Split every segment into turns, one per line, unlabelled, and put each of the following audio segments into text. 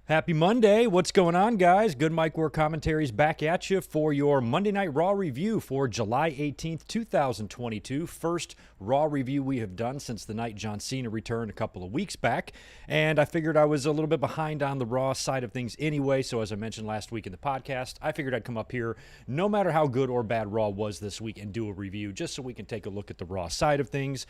Happy Monday. What's going on, guys? Good Mike War commentaries back at you for your Monday Night Raw review for July 18th, 2022. First Raw review we have done since the night John Cena returned a couple of weeks back. And I figured I was a little bit behind on the Raw side of things anyway. So as I mentioned last week in the podcast, I figured I'd come up here no matter how good or bad Raw was this week and do a review just so we can take a look at the Raw side of things.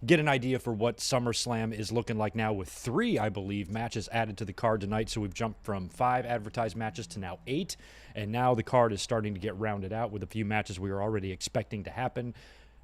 Get an idea for what SummerSlam is looking like now with 3, I believe, matches added to the card tonight. So we've jumped from 5 advertised matches to now 8. And now the card is starting to get rounded out with a few matches we were already expecting to happen.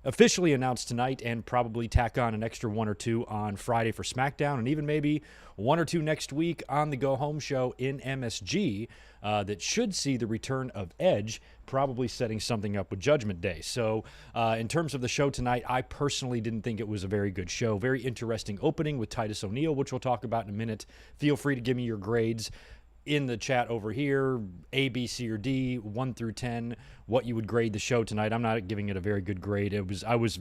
Officially announced tonight, and probably tack on an extra 1 or 2 on Friday for SmackDown, and even maybe 1 or 2 next week on the Go Home show in MSG that should see the return of Edge, probably setting something up with Judgment Day. So in terms of the show tonight, I personally didn't think it was a very good show. Very interesting opening with Titus O'Neil, which we'll talk about in a minute. Feel free to give me your grades in the chat over here, A, B, C, or D, 1 through 10, what you would grade the show tonight. I'm not giving it a very good grade. I was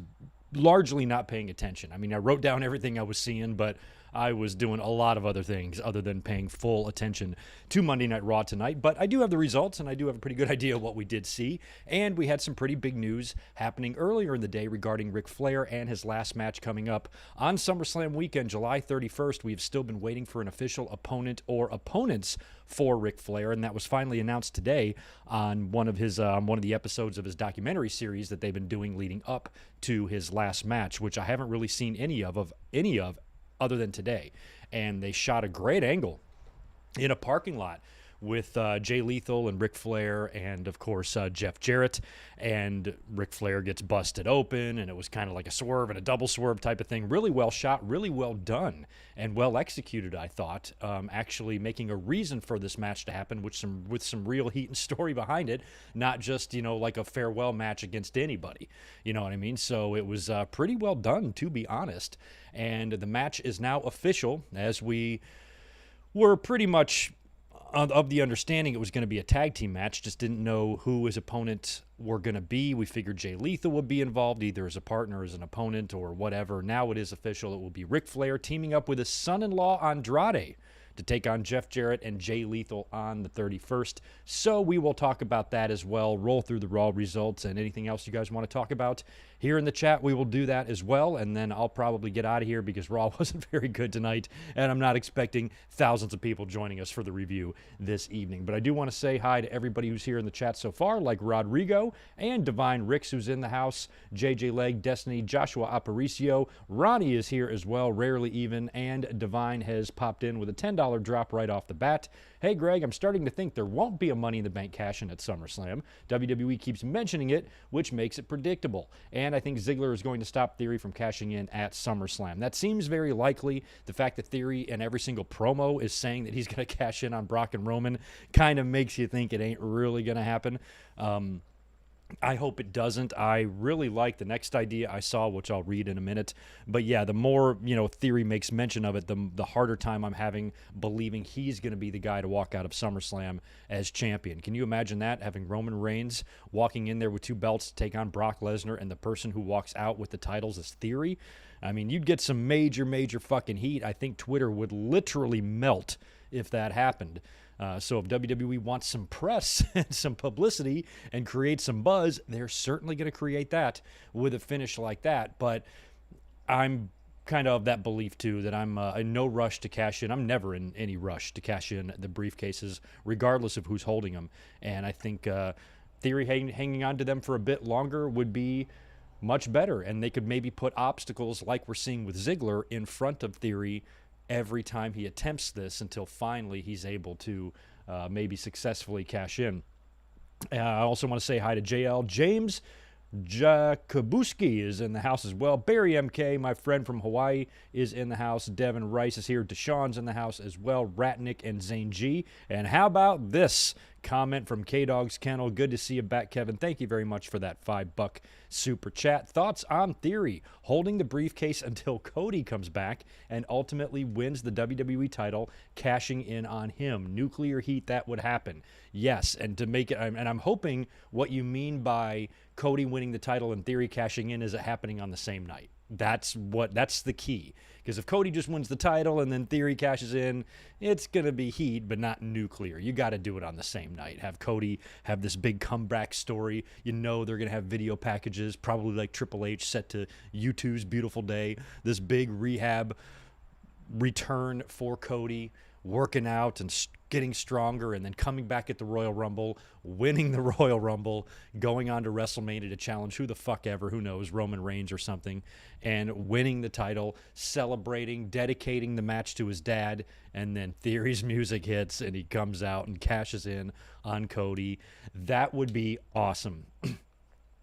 largely not paying attention. I mean, I wrote down everything I was seeing, but I was doing a lot of other things other than paying full attention to Monday Night Raw tonight. But I do have the results, and I do have a pretty good idea of what we did see. And we had some pretty big news happening earlier in the day regarding Ric Flair and his last match coming up on SummerSlam weekend, July 31st. We've still been waiting for an official opponent or opponents for Ric Flair, and that was finally announced today on one of the episodes of his documentary series that they've been doing leading up to his last match, which I haven't really seen any of other than today. And they shot a great angle in a parking lot with Jay Lethal and Ric Flair and, of course, Jeff Jarrett. And Ric Flair gets busted open, and it was kind of like a swerve and a double swerve type of thing. Really well shot, really well done, and well executed, I thought. Actually making a reason for this match to happen with some real heat and story behind it, not just, like a farewell match against anybody. You know what I mean? So it was pretty well done, to be honest. And the match is now official, as we were pretty much of the understanding it was going to be a tag team match. Just didn't know who his opponents were going to be. We figured Jay Lethal would be involved, either as a partner, as an opponent, or whatever. Now it is official. It will be Ric Flair teaming up with his son-in-law Andrade to take on Jeff Jarrett and Jay Lethal on the 31st. So we will talk about that as well, roll through the Raw results, and anything else you guys want to talk about here in the chat, we will do that as well. And then I'll probably get out of here because Raw wasn't very good tonight, and I'm not expecting thousands of people joining us for the review this evening. But I do want to say hi to everybody who's here in the chat so far, like Rodrigo and Divine Ricks, who's in the house, JJ Leg, Destiny, Joshua Aparicio. Ronnie is here as well, Rarely Even, and Divine has popped in with a $10 drop right off the bat. Hey, Greg, I'm starting to think there won't be a Money in the Bank cash-in at SummerSlam. WWE keeps mentioning it, which makes it predictable. And I think Ziggler is going to stop Theory from cashing in at SummerSlam. That seems very likely. The fact that Theory in every single promo is saying that he's going to cash in on Brock and Roman kind of makes you think it ain't really going to happen. I hope it doesn't. I really like the next idea I saw, which I'll read in a minute. But yeah, the more, Theory makes mention of it, the harder time I'm having believing he's going to be the guy to walk out of SummerSlam as champion. Can you imagine that? Having Roman Reigns walking in there with 2 belts to take on Brock Lesnar, and the person who walks out with the titles is Theory? I mean, you'd get some major, major fucking heat. I think Twitter would literally melt if that happened. So if WWE wants some press and some publicity and create some buzz, they're certainly going to create that with a finish like that. But I'm kind of that belief, too, that I'm in no rush to cash in. I'm never in any rush to cash in the briefcases, regardless of who's holding them. And I think Theory hanging on to them for a bit longer would be much better. And they could maybe put obstacles like we're seeing with Ziggler in front of Theory every time he attempts this until finally he's able to maybe successfully cash in. I also want to say hi to JL. James Jakubuski is in the house as well. Barry MK, my friend from Hawaii, is in the house. Devin Rice is here. Deshaun's in the house as well. Ratnick and Zane G. And how about this comment from K-Dog's Kennel? Good to see you back, Kevin. Thank you very much for that $5 super chat. Thoughts on Theory holding the briefcase until Cody comes back and ultimately wins the WWE title, cashing in on him. Nuclear heat, that would happen. Yes, and to make it, and I'm hoping what you mean by Cody winning the title and Theory cashing in is it happening on the same night. That's the key. Because if Cody just wins the title and then Theory cashes in, it's going to be heat, but not nuclear. You got to do it on the same night. Have Cody have this big comeback story. You know they're going to have video packages, probably like Triple H set to U2's Beautiful Day. This big rehab return for Cody, working out and getting stronger, and then coming back at the Royal Rumble, winning the Royal Rumble, going on to WrestleMania to challenge who the fuck ever, who knows, Roman Reigns or something, and winning the title, celebrating, dedicating the match to his dad, and then Theory's music hits and he comes out and cashes in on Cody. That would be awesome.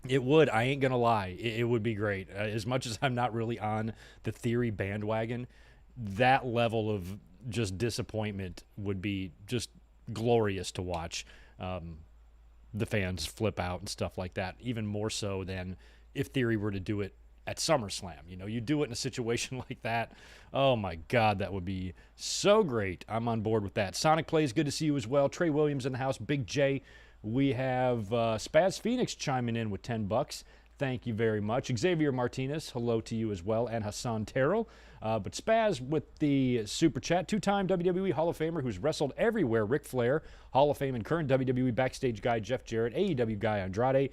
It would. I ain't going to lie. It would be great. As much as I'm not really on the Theory bandwagon, that level of just disappointment would be just glorious to watch. The fans flip out and stuff like that, even more so than if Theory were to do it at SummerSlam. You know, you do it in a situation like that. Oh my God, that would be so great. I'm on board with that. Sonic Plays, good to see you as well. Trey Williams in the house. Big J. We have Spaz Phoenix chiming in with $10. Thank you very much. Xavier Martinez, hello to you as well, and Hassan Terrell. But Spaz with the Super Chat, two-time WWE Hall of Famer who's wrestled everywhere, Ric Flair, Hall of Fame and current WWE backstage guy Jeff Jarrett, AEW guy Andrade,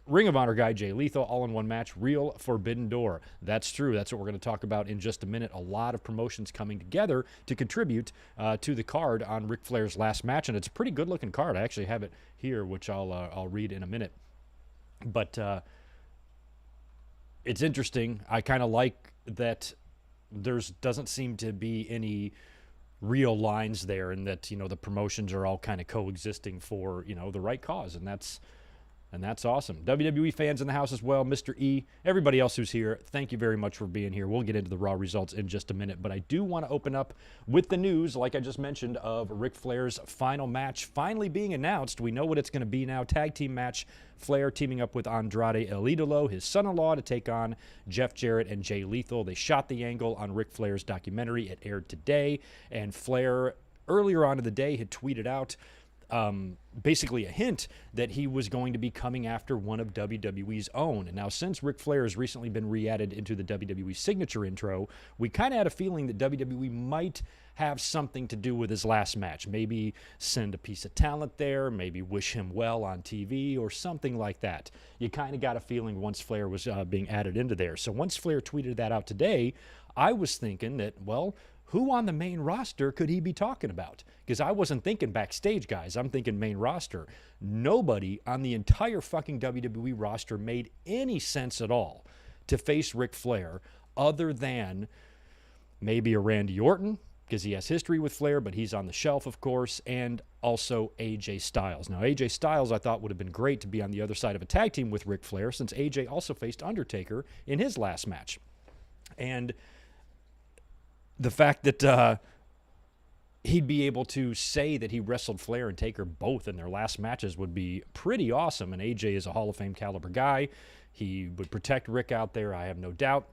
Ring of Honor guy Jay Lethal, all in one match, real Forbidden Door. That's true. That's what we're going to talk about in just a minute. A lot of promotions coming together to contribute to the card on Ric Flair's last match, and it's a pretty good-looking card. I actually have it here, which I'll read in a minute. But it's interesting. I kind of like that doesn't seem to be any real lines there, and that, you know, the promotions are all kind of coexisting for, you know, the right cause, and that's awesome. WWE fans in the house as well, Mr. E, everybody else who's here, thank you very much for being here. We'll get into the Raw results in just a minute, but I do want to open up with the news, like I just mentioned, of Ric Flair's final match finally being announced. We know what it's going to be now. Tag team match, Flair teaming up with Andrade El Idolo, his son-in-law, to take on Jeff Jarrett and Jay Lethal. They shot the angle on Ric Flair's documentary. It aired today, and Flair earlier on in the day had tweeted out basically a hint that he was going to be coming after one of WWE's own. And now, since Ric Flair has recently been re-added into the WWE signature intro, we kind of had a feeling that WWE might have something to do with his last match. Maybe send a piece of talent there, maybe wish him well on TV or something like that. You kind of got a feeling once Flair was being added into there. So once Flair tweeted that out today, I was thinking that, well, who on the main roster could he be talking about? Because I wasn't thinking backstage guys. I'm thinking main roster. Nobody on the entire fucking WWE roster made any sense at all to face Ric Flair other than maybe a Randy Orton, because he has history with Flair, but he's on the shelf, of course, and also AJ Styles. Now, AJ Styles I thought would have been great to be on the other side of a tag team with Ric Flair, since AJ also faced Undertaker in his last match. And the fact that he'd be able to say that he wrestled Flair and Taker both in their last matches would be pretty awesome. And AJ is a Hall of Fame caliber guy. He would protect Rick out there, I have no doubt.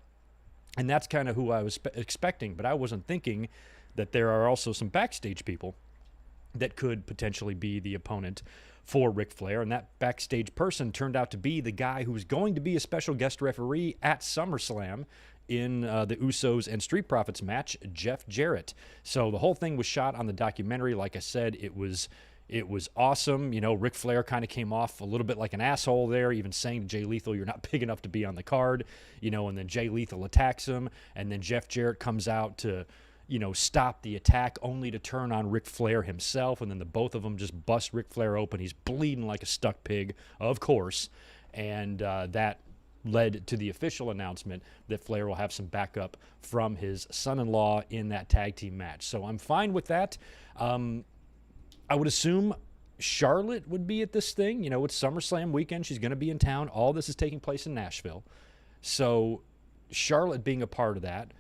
And that's kind of who I was expecting. But I wasn't thinking that there are also some backstage people that could potentially be the opponent for Ric Flair. And that backstage person turned out to be the guy who was going to be a special guest referee at SummerSlam in the Usos and Street Profits match, Jeff Jarrett. So the whole thing was shot on the documentary. Like I said, it was awesome. You know, Ric Flair kind of came off a little bit like an asshole there, even saying to Jay Lethal, you're not big enough to be on the card, you know, and then Jay Lethal attacks him, and then Jeff Jarrett comes out to, you know, stop the attack, only to turn on Ric Flair himself, and then the both of them just bust Ric Flair open. He's bleeding like a stuck pig, of course, and that led to the official announcement that Flair will have some backup from his son-in-law in that tag team match. So I'm fine with that. I would assume Charlotte would be at this thing. You know, it's SummerSlam weekend. She's going to be in town. All this is taking place in Nashville. So Charlotte being a part of that,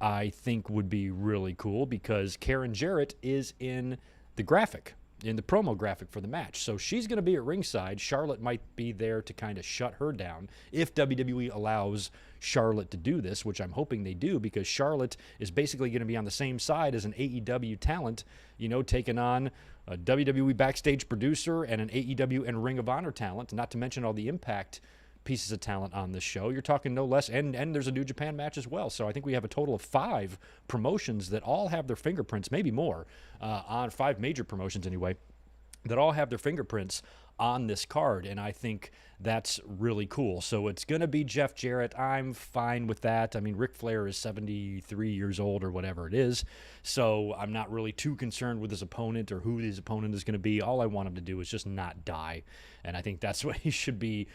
I think would be really cool, because Karen Jarrett is in the graphic, in the promo graphic for the match. So she's going to be at ringside. Charlotte might be there to kind of shut her down if WWE allows Charlotte to do this, which I'm hoping they do, because Charlotte is basically going to be on the same side as an AEW talent, you know, taking on a WWE backstage producer and an AEW and Ring of Honor talent, not to mention all the Impact pieces of talent on this show. You're talking no less, and there's a New Japan match as well. So I think we have a total of 5 promotions that all have their fingerprints, maybe more, on 5 major promotions anyway, that all have their fingerprints on this card, and I think that's really cool. So it's going to be Jeff Jarrett. I'm fine with that. I mean, Ric Flair is 73 years old or whatever it is, so I'm not really too concerned with his opponent or who his opponent is going to be. All I want him to do is just not die, and I think that's what he should be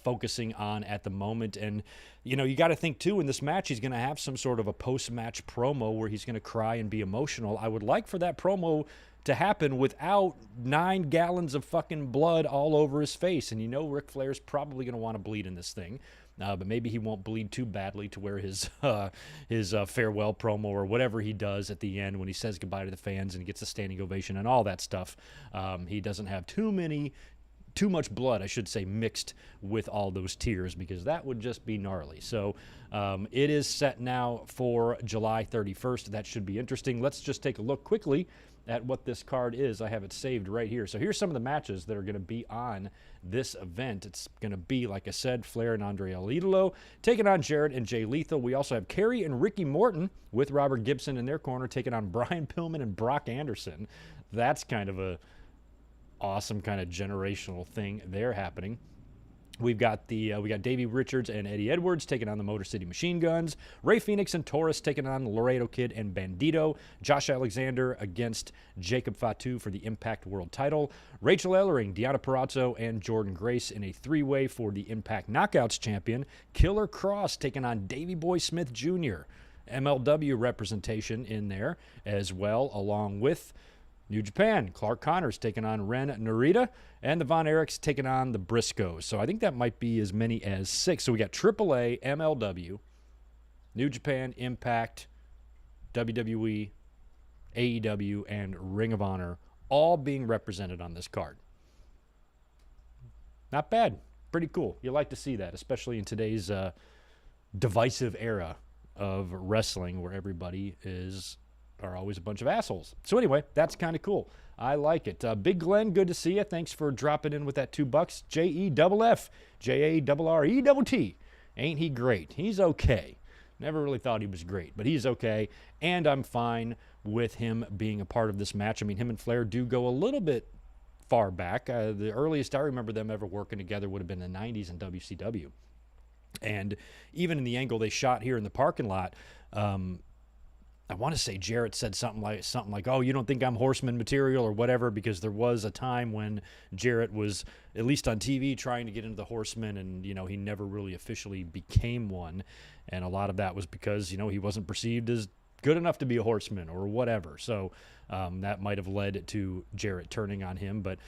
focusing on at the moment. And, you know, you got to think, too, in this match, he's going to have some sort of a post-match promo where he's going to cry and be emotional. I would like for that promo to happen without 9 gallons of fucking blood all over his face. And you know Ric Flair's probably going to want to bleed in this thing. But maybe he won't bleed too badly to where his farewell promo or whatever he does at the end when he says goodbye to the fans and he gets a standing ovation and all that stuff. He doesn't have too much blood, I should say, mixed with all those tears, because that would just be gnarly. So it is set now for July 31st. That should be interesting. Let's just take a look quickly at what this card is. I have it saved right here. So here's some of the matches that are going to be on this event. It's going to be, like I said, Flair and Andre El Idolo taking on Jarrett and Jay Lethal. We also have Kerry and Ricky Morton with Robert Gibson in their corner taking on Brian Pillman and Brock Anderson. That's kind of a awesome kind of generational thing there happening. We've got Davey Richards and Eddie Edwards taking on the Motor City Machine Guns. Ray Phoenix and Taurus taking on Laredo Kid and Bandito. Josh Alexander against Jacob Fatu for the Impact World title. Rachel Ellering, Deonna Purrazzo, and Jordan Grace in a 3-way for the Impact Knockouts champion. Killer Cross taking on Davey Boy Smith Jr. MLW representation in there as well, along with New Japan. Clark Connors taking on Ren Narita, and the Von Erichs taking on the Briscoes. So I think that might be as many as 6. So we got AAA, MLW, New Japan, Impact, WWE, AEW, and Ring of Honor all being represented on this card. Not bad. Pretty cool. You like to see that, especially in today's divisive era of wrestling where everybody are always a bunch of assholes. So anyway, that's kind of cool. I like it. Big Glenn, good to see you. Thanks for dropping in with that $2. JEFF, JARRETT. Ain't he great? He's okay. Never really thought he was great, but he's okay. And I'm fine with him being a part of this match. I mean, him and Flair do go a little bit far back. The earliest I remember them ever working together would have been the 90s in WCW. And even in the angle they shot here in the parking lot, I want to say Jarrett said something like, "Oh, you don't think I'm Horseman material or whatever," because there was a time when Jarrett was, at least on TV, trying to get into the Horseman, and, you know, he never really officially became one. And a lot of that was because, you know, he wasn't perceived as good enough to be a Horseman or whatever. So that might have led to Jarrett turning on him. But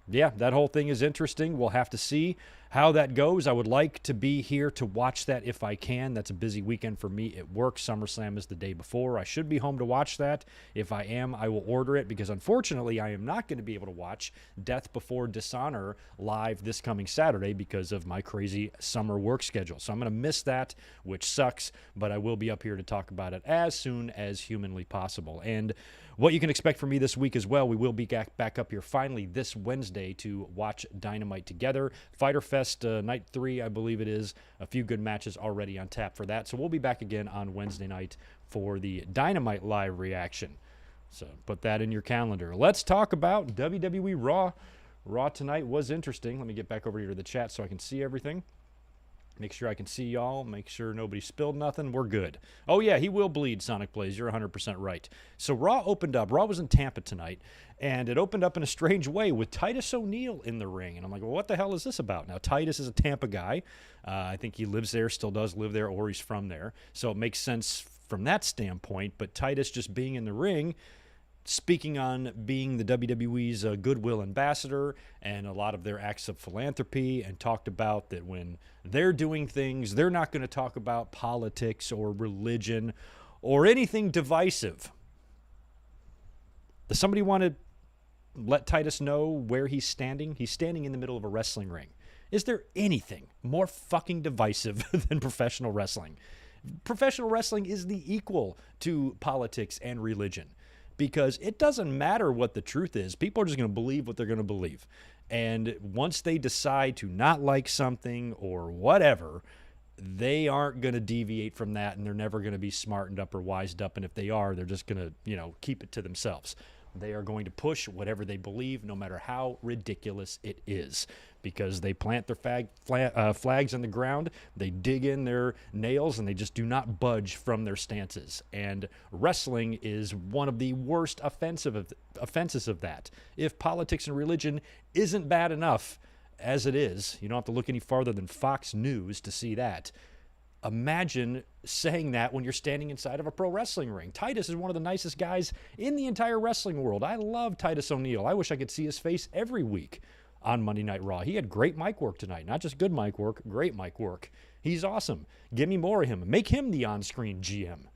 yeah, that whole thing is interesting. We'll have to see how that goes. I would like to be here to watch that if I can. That's a busy weekend for me at work. SummerSlam is the day before. I should be home to watch that. If I am, I will order it, because unfortunately I am not going to be able to watch Death Before Dishonor live this coming Saturday because of my crazy summer work schedule. So I'm going to miss that, which sucks, but I will be up here to talk about it as soon as humanly possible. And what you can expect from me this week as well, we will be back up here finally this Wednesday to watch Dynamite together. Fyter Fest Night 3, I believe it is. A few good matches already on tap for that. So we'll be back again on Wednesday night for the Dynamite live reaction. So put that in your calendar. Let's talk about WWE Raw. Raw tonight was interesting. Let me get back over here to the chat so I can see everything. Make sure I can see y'all. Make sure nobody spilled nothing. We're good. Oh, yeah, he will bleed, Sonic Blaze. You're 100% right. So Raw opened up. Raw was in Tampa tonight, and it opened up in a strange way with Titus O'Neil in the ring. And I'm like, well, what the hell is this about? Now, Titus is a Tampa guy. I think he lives there, still does live there, or he's from there. So it makes sense from that standpoint. But Titus just being in the ring, speaking on being the WWE's goodwill ambassador and a lot of their acts of philanthropy, and talked about that when they're doing things, they're not going to talk about politics or religion or anything divisive. Does somebody want to let Titus know where he's standing? He's standing in the middle of a wrestling ring. Is there anything more fucking divisive than professional wrestling? Professional wrestling is the equal to politics and religion, because it doesn't matter what the truth is. People are just going to believe what they're going to believe. And once they decide to not like something or whatever, they aren't going to deviate from that, and they're never going to be smartened up or wised up. And if they are, they're just going to, keep it to themselves. They are going to push whatever they believe, no matter how ridiculous it is, because they plant their flags in the ground, they dig in their nails, and they just do not budge from their stances. And wrestling is one of the worst offenses of that. If politics and religion isn't bad enough as it is, you don't have to look any farther than Fox News to see that. Imagine saying that when you're standing inside of a pro wrestling ring. Titus is one of the nicest guys in the entire wrestling world. I love Titus O'Neil. I wish I could see his face every week on Monday Night Raw. He had great mic work tonight. Not just good mic work, great mic work. He's awesome. Give me more of him. Make him the on-screen GM.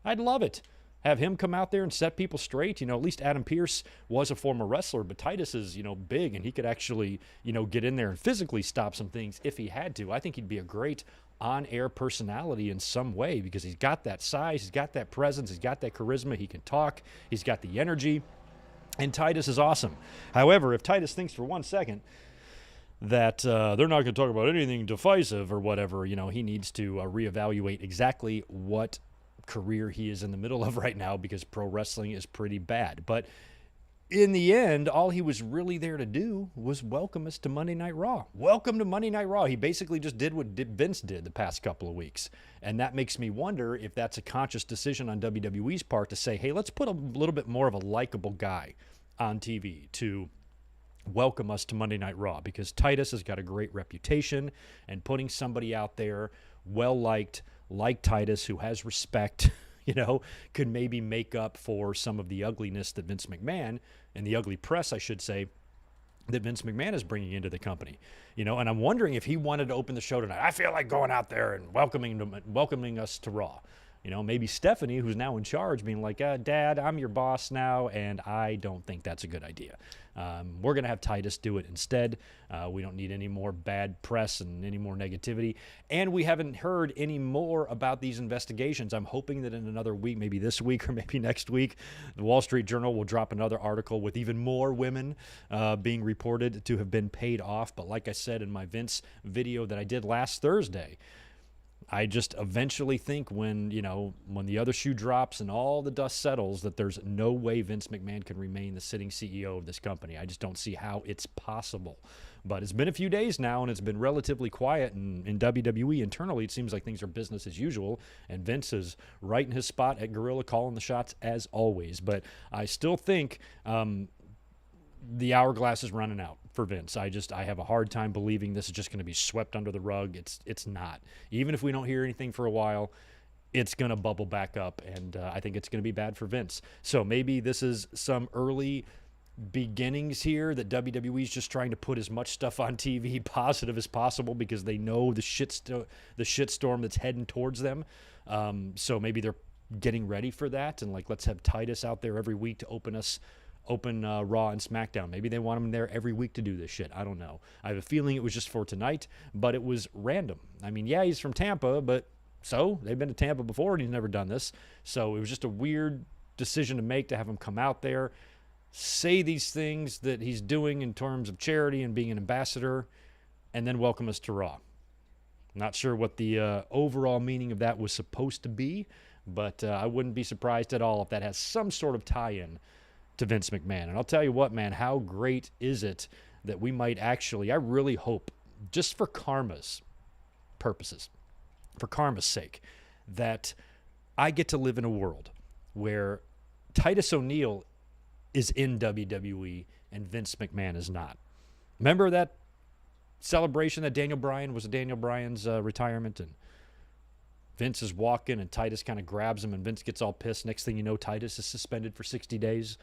I'd love it. Have him come out there and set people straight. At least Adam Pearce was a former wrestler, but Titus is, big, and he could actually, get in there and physically stop some things if he had to. I think he'd be a great on-air personality in some way, because he's got that size, he's got that presence, he's got that charisma, he can talk, he's got the energy, and Titus is awesome. However, if Titus thinks for 1 second that they're not going to talk about anything divisive or whatever, he needs to reevaluate exactly what career he is in the middle of right now, because pro wrestling is pretty bad. But in the end, all he was really there to do was welcome us to Monday Night Raw. Welcome to Monday Night Raw. He basically just did what Vince did the past couple of weeks. And that makes me wonder if that's a conscious decision on WWE's part to say, hey, let's put a little bit more of a likable guy on TV to welcome us to Monday Night Raw, because Titus has got a great reputation, and putting somebody out there well-liked, like Titus, who has respect, could maybe make up for some of the ugliness that Vince McMahon, and the ugly press, I should say, that Vince McMahon is bringing into the company. And I'm wondering if he wanted to open the show tonight. I feel like going out there and welcoming us to Raw. Maybe Stephanie, who's now in charge, being like, Dad, I'm your boss now, and I don't think that's a good idea. We're going to have Titus do it instead. We don't need any more bad press and any more negativity. And we haven't heard any more about these investigations. I'm hoping that in another week, maybe this week or maybe next week, the Wall Street Journal will drop another article with even more women being reported to have been paid off. But like I said in my Vince video that I did last Thursday, I just eventually think when the other shoe drops and all the dust settles, that there's no way Vince McMahon can remain the sitting CEO of this company. I just don't see how it's possible. But it's been a few days now, and it's been relatively quiet in WWE internally. It seems like things are business as usual, and Vince is right in his spot at Gorilla, calling the shots as always. But I still think the hourglass is running out for Vince. I have a hard time believing this is just going to be swept under the rug. It's not. Even if we don't hear anything for a while, it's going to bubble back up, and I think it's going to be bad for Vince. So maybe this is some early beginnings here that WWE's just trying to put as much stuff on TV positive as possible, because they know the shitstorm that's heading towards them. So maybe they're getting ready for that, and let's have Titus out there every week to open Raw and SmackDown. Maybe they want him there every week to do this shit. I don't know. I have a feeling it was just for tonight, but it was random. I mean, yeah, he's from Tampa, but so they've been to Tampa before and he's never done this. So it was just a weird decision to make, to have him come out there, say these things that he's doing in terms of charity and being an ambassador, and then welcome us to Raw. Not sure what the overall meaning of that was supposed to be, but I wouldn't be surprised at all if that has some sort of tie-in to Vince McMahon. And I'll tell you what, man, how great is it that we might actually, I really hope, just for karma's purposes, for karma's sake, that I get to live in a world where Titus O'Neil is in WWE and Vince McMahon is not. Remember that celebration that Daniel Bryan's retirement, and Vince is walking and Titus kind of grabs him and Vince gets all pissed. Next thing you know, Titus is suspended for 60 days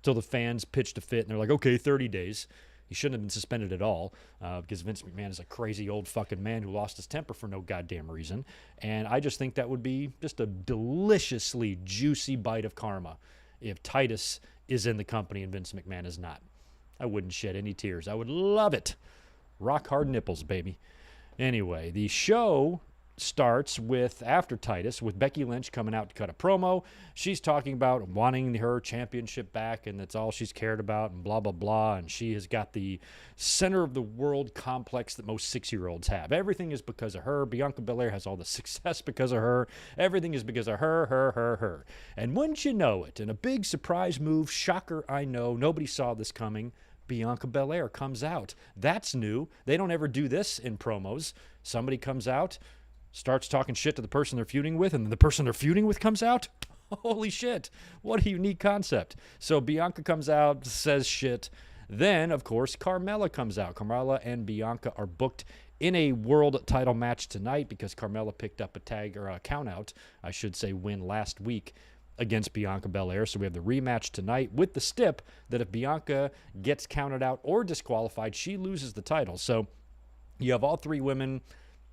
till the fans pitched a fit and they're like, okay, 30 days. He shouldn't have been suspended at all because Vince McMahon is a crazy old fucking man who lost his temper for no goddamn reason. And I just think that would be just a deliciously juicy bite of karma if Titus is in the company and Vince McMahon is not. I wouldn't shed any tears. I would love it. Rock hard nipples, baby. Anyway, the show starts with, after Titus, with Becky Lynch coming out to cut a promo. She's talking about wanting her championship back, and that's all she's cared about, and blah, blah, blah. And she has got the center of the world complex that most 6-year-olds have. Everything is because of her. Bianca Belair has all the success because of her. Everything is because of her. And wouldn't you know it, in a big surprise move, shocker, I know, nobody saw this coming, Bianca Belair comes out. That's new. They don't ever do this in promos. Somebody comes out, starts talking shit to the person they're feuding with, and the person they're feuding with comes out? Holy shit. What a unique concept. So Bianca comes out, says shit. Then, of course, Carmella comes out. Carmella and Bianca are booked in a world title match tonight because Carmella picked up a tag, or a count-out, I should say, win last week against Bianca Belair. So we have the rematch tonight with the stip that if Bianca gets counted out or disqualified, she loses the title. So you have all three women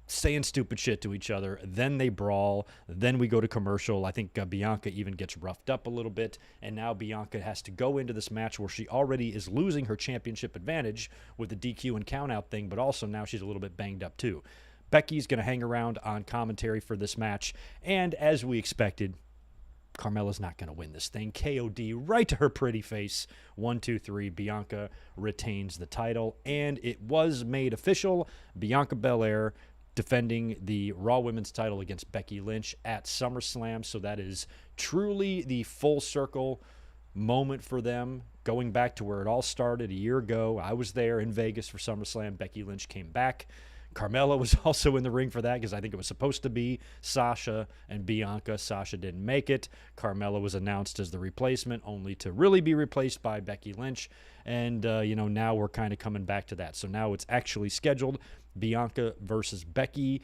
saying stupid shit to each other, then they brawl, then we go to commercial. I think Bianca even gets roughed up a little bit, and now Bianca has to go into this match where she already is losing her championship advantage with the DQ and count-out thing, but also now she's a little bit banged up too. Becky's going to hang around on commentary for this match, and as we expected, Carmella's not going to win this thing. KOD right to her pretty face. 1, 2, 3. Bianca retains the title, and it was made official. Bianca Belair defending the Raw Women's title against Becky Lynch at SummerSlam. So that is truly the full circle moment for them, going back to where it all started a year ago. I was there in Vegas for SummerSlam. Becky Lynch came back. Carmella was also in the ring for that because I think it was supposed to be Sasha and Bianca. Sasha didn't make it. Carmella was announced as the replacement, only to really be replaced by Becky Lynch. And, now we're kind of coming back to that. So now it's actually scheduled, Bianca versus Becky.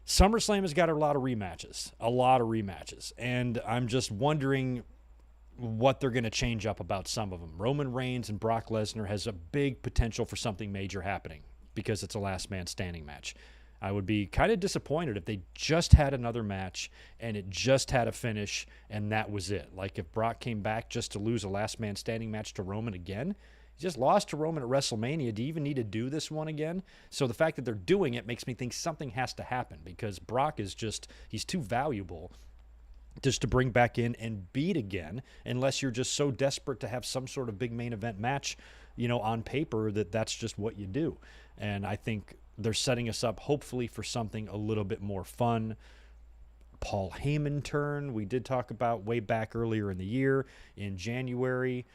SummerSlam has got a lot of rematches. And I'm just wondering what they're going to change up about some of them. Roman Reigns and Brock Lesnar has a big potential for something major happening, because it's a last man standing match. I would be kind of disappointed if they just had another match and it just had a finish and that was it. Like if Brock came back just to lose a last man standing match to Roman again. He just lost to Roman at WrestleMania. Do you even need to do this one again? So the fact that they're doing it makes me think something has to happen, because Brock is he's too valuable just to bring back in and beat again, unless you're just so desperate to have some sort of big main event match, on paper, that's just what you do. And I think they're setting us up, hopefully, for something a little bit more fun. Paul Heyman turn, we did talk about way back earlier in the year, in January,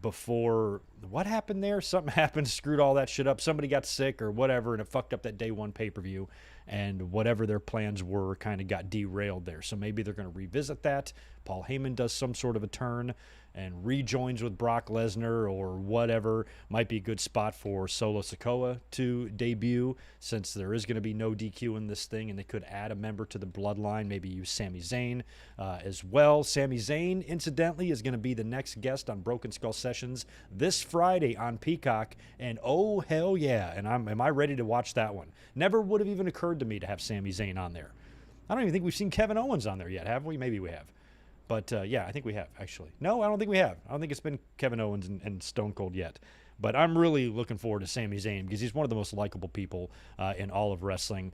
before, what happened there? Something happened, screwed all that shit up. Somebody got sick or whatever, and it fucked up that day one pay-per-view. And whatever their plans were kind of got derailed there. So maybe they're going to revisit that. Paul Heyman does some sort of a turn and rejoins with Brock Lesnar or whatever. Might be a good spot for Solo Sikoa to debut, since there is going to be no DQ in this thing, and they could add a member to the bloodline, maybe use Sami Zayn as well. Sami Zayn, incidentally, is going to be the next guest on Broken Skull Sessions this Friday on Peacock, and oh, hell yeah. And am I ready to watch that one? Never would have even occurred to me to have Sami Zayn on there. I don't even think we've seen Kevin Owens on there yet, have we? Maybe we have. But, I think we have, actually. No, I don't think we have. I don't think it's been Kevin Owens and Stone Cold yet. But I'm really looking forward to Sami Zayn, because he's one of the most likable people in all of wrestling.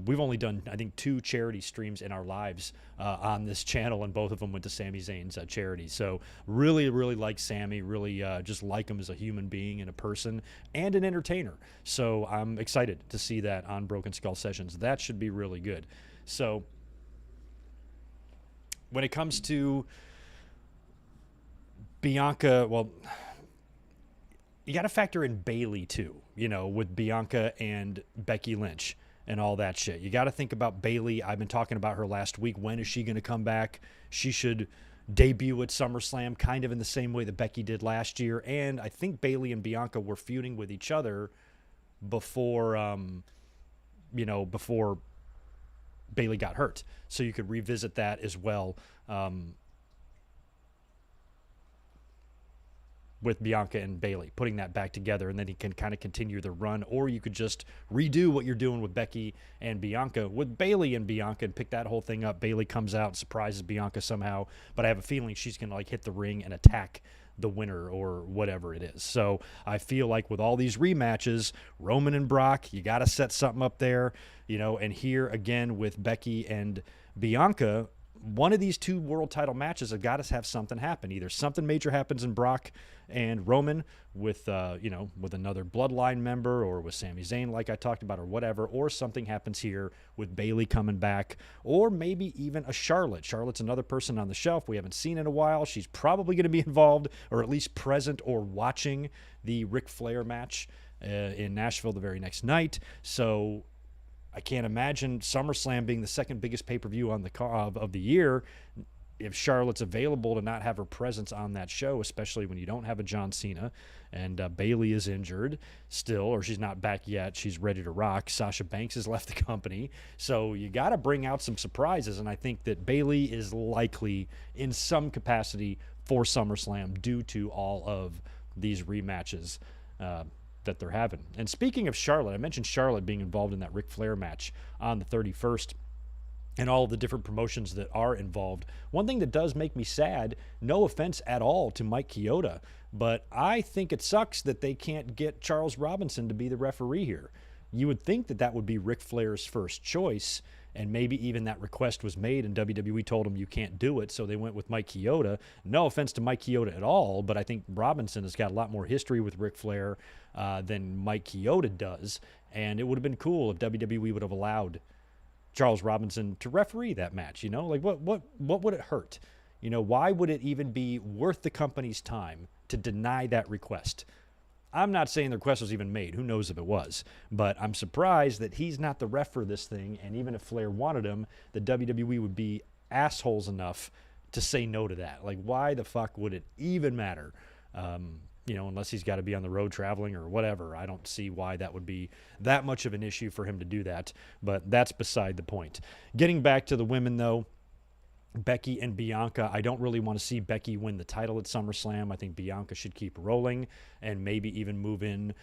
We've only done, I think, 2 charity streams in our lives on this channel, and both of them went to Sami Zayn's charity. So really, really like Sami, really just like him as a human being and a person and an entertainer. So I'm excited to see that on Broken Skull Sessions. That should be really good. So when it comes to Bianca, well, you got to factor in Bayley too, with Bianca and Becky Lynch and all that shit. You got to think about Bayley. I've been talking about her last week. When is she going to come back? She should debut at SummerSlam, kind of in the same way that Becky did last year. And I think Bayley and Bianca were feuding with each other before, before Bayley got hurt. So you could revisit that as well. With Bianca and Bayley, putting that back together, and then he can kind of continue the run. Or you could just redo what you're doing with Becky and Bianca with Bayley and Bianca and pick that whole thing up. Bayley comes out, surprises Bianca somehow, but I have a feeling she's going to hit the ring and attack the winner or whatever it is. So I feel like with all these rematches, Roman and Brock, you got to set something up there, and here again with Becky and Bianca, one of these two world title matches have got to have something happen. Either something major happens in Brock and Roman with, with another bloodline member or with Sami Zayn like I talked about or whatever, or something happens here with Bayley coming back, or maybe even a Charlotte. Charlotte's another person on the shelf we haven't seen in a while. She's probably going to be involved or at least present or watching the Ric Flair match in Nashville the very next night. So I can't imagine SummerSlam being the second biggest pay-per-view on the of the year if Charlotte's available to not have her presence on that show, especially when you don't have a John Cena and Bayley is injured still, or she's not back yet. She's ready to rock. Sasha Banks has left the company. So you got to bring out some surprises, and I think that Bayley is likely in some capacity for SummerSlam due to all of these rematches that they're having. And speaking of Charlotte, I mentioned Charlotte being involved in that Ric Flair match on the 31st and all the different promotions that are involved. One thing that does make me sad, no offense at all to Mike Chioda, but I think it sucks that they can't get Charles Robinson to be the referee here. You would think that that would be Ric Flair's first choice, and maybe even that request was made and WWE told him you can't do it, so they went with Mike Chioda. No offense to Mike Chioda at all, but I think Robinson has got a lot more history with Ric Flair than Mike Chioda does, and it would have been cool if WWE would have allowed Charles Robinson to referee that match. Like what would it hurt? Why would it even be worth the company's time to deny that request? I'm not saying the request was even made. Who knows if it was? But I'm surprised that he's not the ref for this thing, and even if Flair wanted him, the WWE would be assholes enough to say no to that. Like, why the fuck would it even matter? Unless he's got to be on the road traveling or whatever. I don't see why that would be that much of an issue for him to do that, but that's beside the point. Getting back to the women, though, Becky and Bianca, I don't really want to see Becky win the title at SummerSlam. I think Bianca should keep rolling and maybe even move in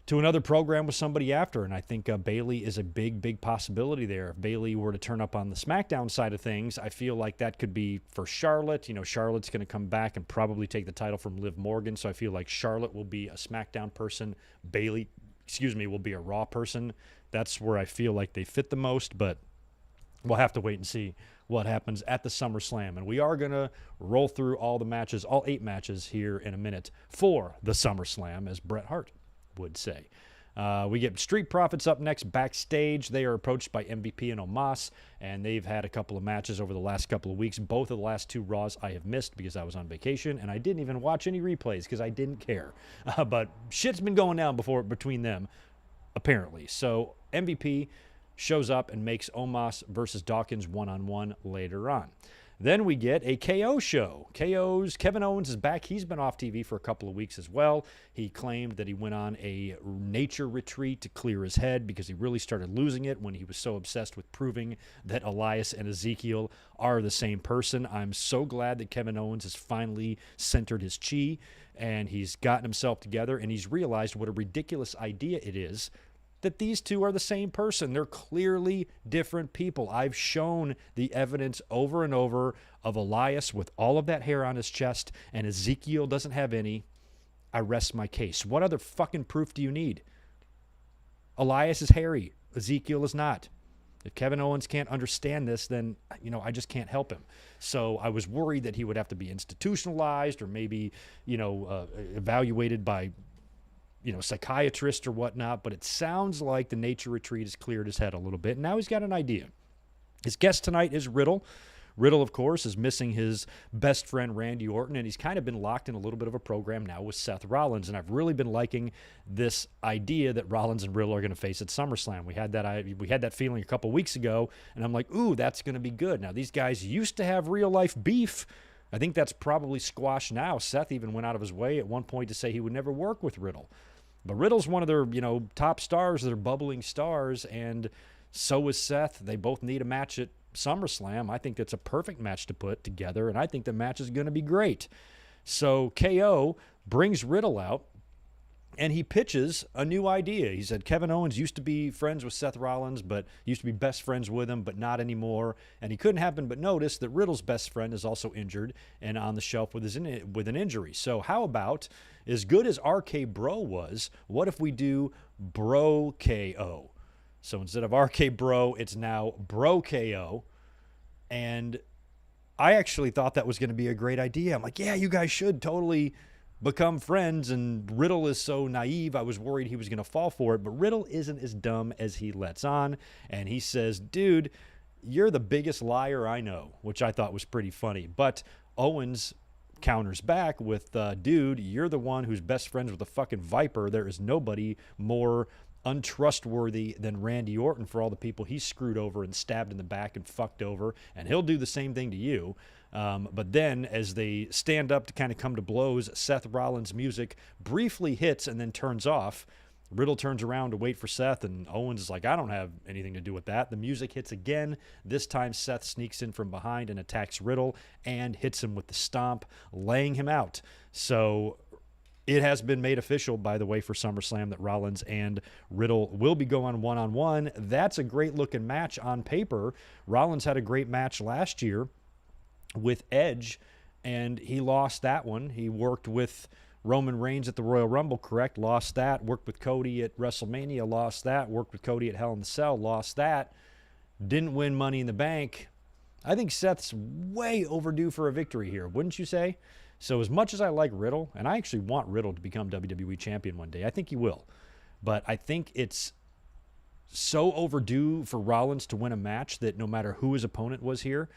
to another program with somebody after. And I think Bayley is a big possibility there. If Bayley were to turn up on the SmackDown side of things, I feel like that could be for Charlotte. Charlotte's going to come back and probably take the title from Liv Morgan. So I feel like Charlotte will be a SmackDown person. Bayley, will be a Raw person. That's where I feel like they fit the most, but we'll have to wait and see what happens at the SummerSlam. And we are going to roll through all the matches, all 8 matches here in a minute for the SummerSlam, as Bret Hart would say. We get Street Profits up next backstage. They are approached by MVP and Omos, and they've had a couple of matches over the last couple of weeks. Both of the last 2 Raws I have missed because I was on vacation, and I didn't even watch any replays because I didn't care. But shit's been going down between them, apparently. So MVP shows up and makes Omos versus Dawkins one-on-one later on. Then we get a KO show. Kevin Owens is back. He's been off TV for a couple of weeks as well. He claimed that he went on a nature retreat to clear his head because he really started losing it when he was so obsessed with proving that Elias and Ezekiel are the same person. I'm so glad that Kevin Owens has finally centered his chi and he's gotten himself together and he's realized what a ridiculous idea it is that these two are the same person. They're clearly different people. I've shown the evidence over and over of Elias with all of that hair on his chest and Ezekiel doesn't have any. I rest my case. What other fucking proof do you need? Elias is hairy. Ezekiel is not. If Kevin Owens can't understand this, then, I just can't help him. So I was worried that he would have to be institutionalized or maybe, evaluated by psychiatrist or whatnot, but it sounds like the nature retreat has cleared his head a little bit, and now he's got an idea. His guest tonight is Riddle. Riddle, of course, is missing his best friend Randy Orton, and he's kind of been locked in a little bit of a program now with Seth Rollins, and I've really been liking this idea that Rollins and Riddle are going to face at SummerSlam. We had that feeling a couple weeks ago, and I'm like, ooh, that's going to be good. Now, these guys used to have real-life beef. I think that's probably squashed now. Seth even went out of his way at one point to say he would never work with Riddle. But Riddle's one of their, top stars, their bubbling stars, and so is Seth. They both need a match at SummerSlam. I think that's a perfect match to put together, and I think the match is going to be great. So KO brings Riddle out, And he pitches a new idea. He said Kevin Owens used to be friends with Seth Rollins, but used to be best friends with him, but not anymore. And he couldn't happen but notice that Riddle's best friend is also injured and on the shelf with an injury. So how about, as good as RK Bro was, what if we do Bro KO? So instead of RK Bro, it's now Bro KO. And I actually thought that was going to be a great idea. I'm like, yeah, you guys should totally become friends, and Riddle is so naive, I was worried he was going to fall for it, but Riddle isn't as dumb as he lets on, and he says, dude, you're the biggest liar I know, which I thought was pretty funny. But Owens counters back with, dude, you're the one who's best friends with the fucking Viper. There is nobody more untrustworthy than Randy Orton for all the people he screwed over and stabbed in the back and fucked over, and he'll do the same thing to you. But then as they stand up to kind of come to blows, Seth Rollins' music briefly hits and then turns off. Riddle turns around to wait for Seth, and Owens is like, I don't have anything to do with that. The music hits again. This time Seth sneaks in from behind and attacks Riddle and hits him with the stomp, laying him out. So it has been made official, by the way, for SummerSlam that Rollins and Riddle will be going one-on-one. That's a great-looking match on paper. Rollins had a great match last year with Edge, and he lost that one. He worked with Roman Reigns at the Royal Rumble, correct? Lost that. Worked with Cody at WrestleMania, lost that. Worked with Cody at Hell in the Cell, lost that. Didn't win Money in the Bank. I think Seth's way overdue for a victory here, wouldn't you say? So as much as I like Riddle, and I actually want Riddle to become WWE champion one day, I think he will. But I think it's so overdue for Rollins to win a match that no matter who his opponent was here,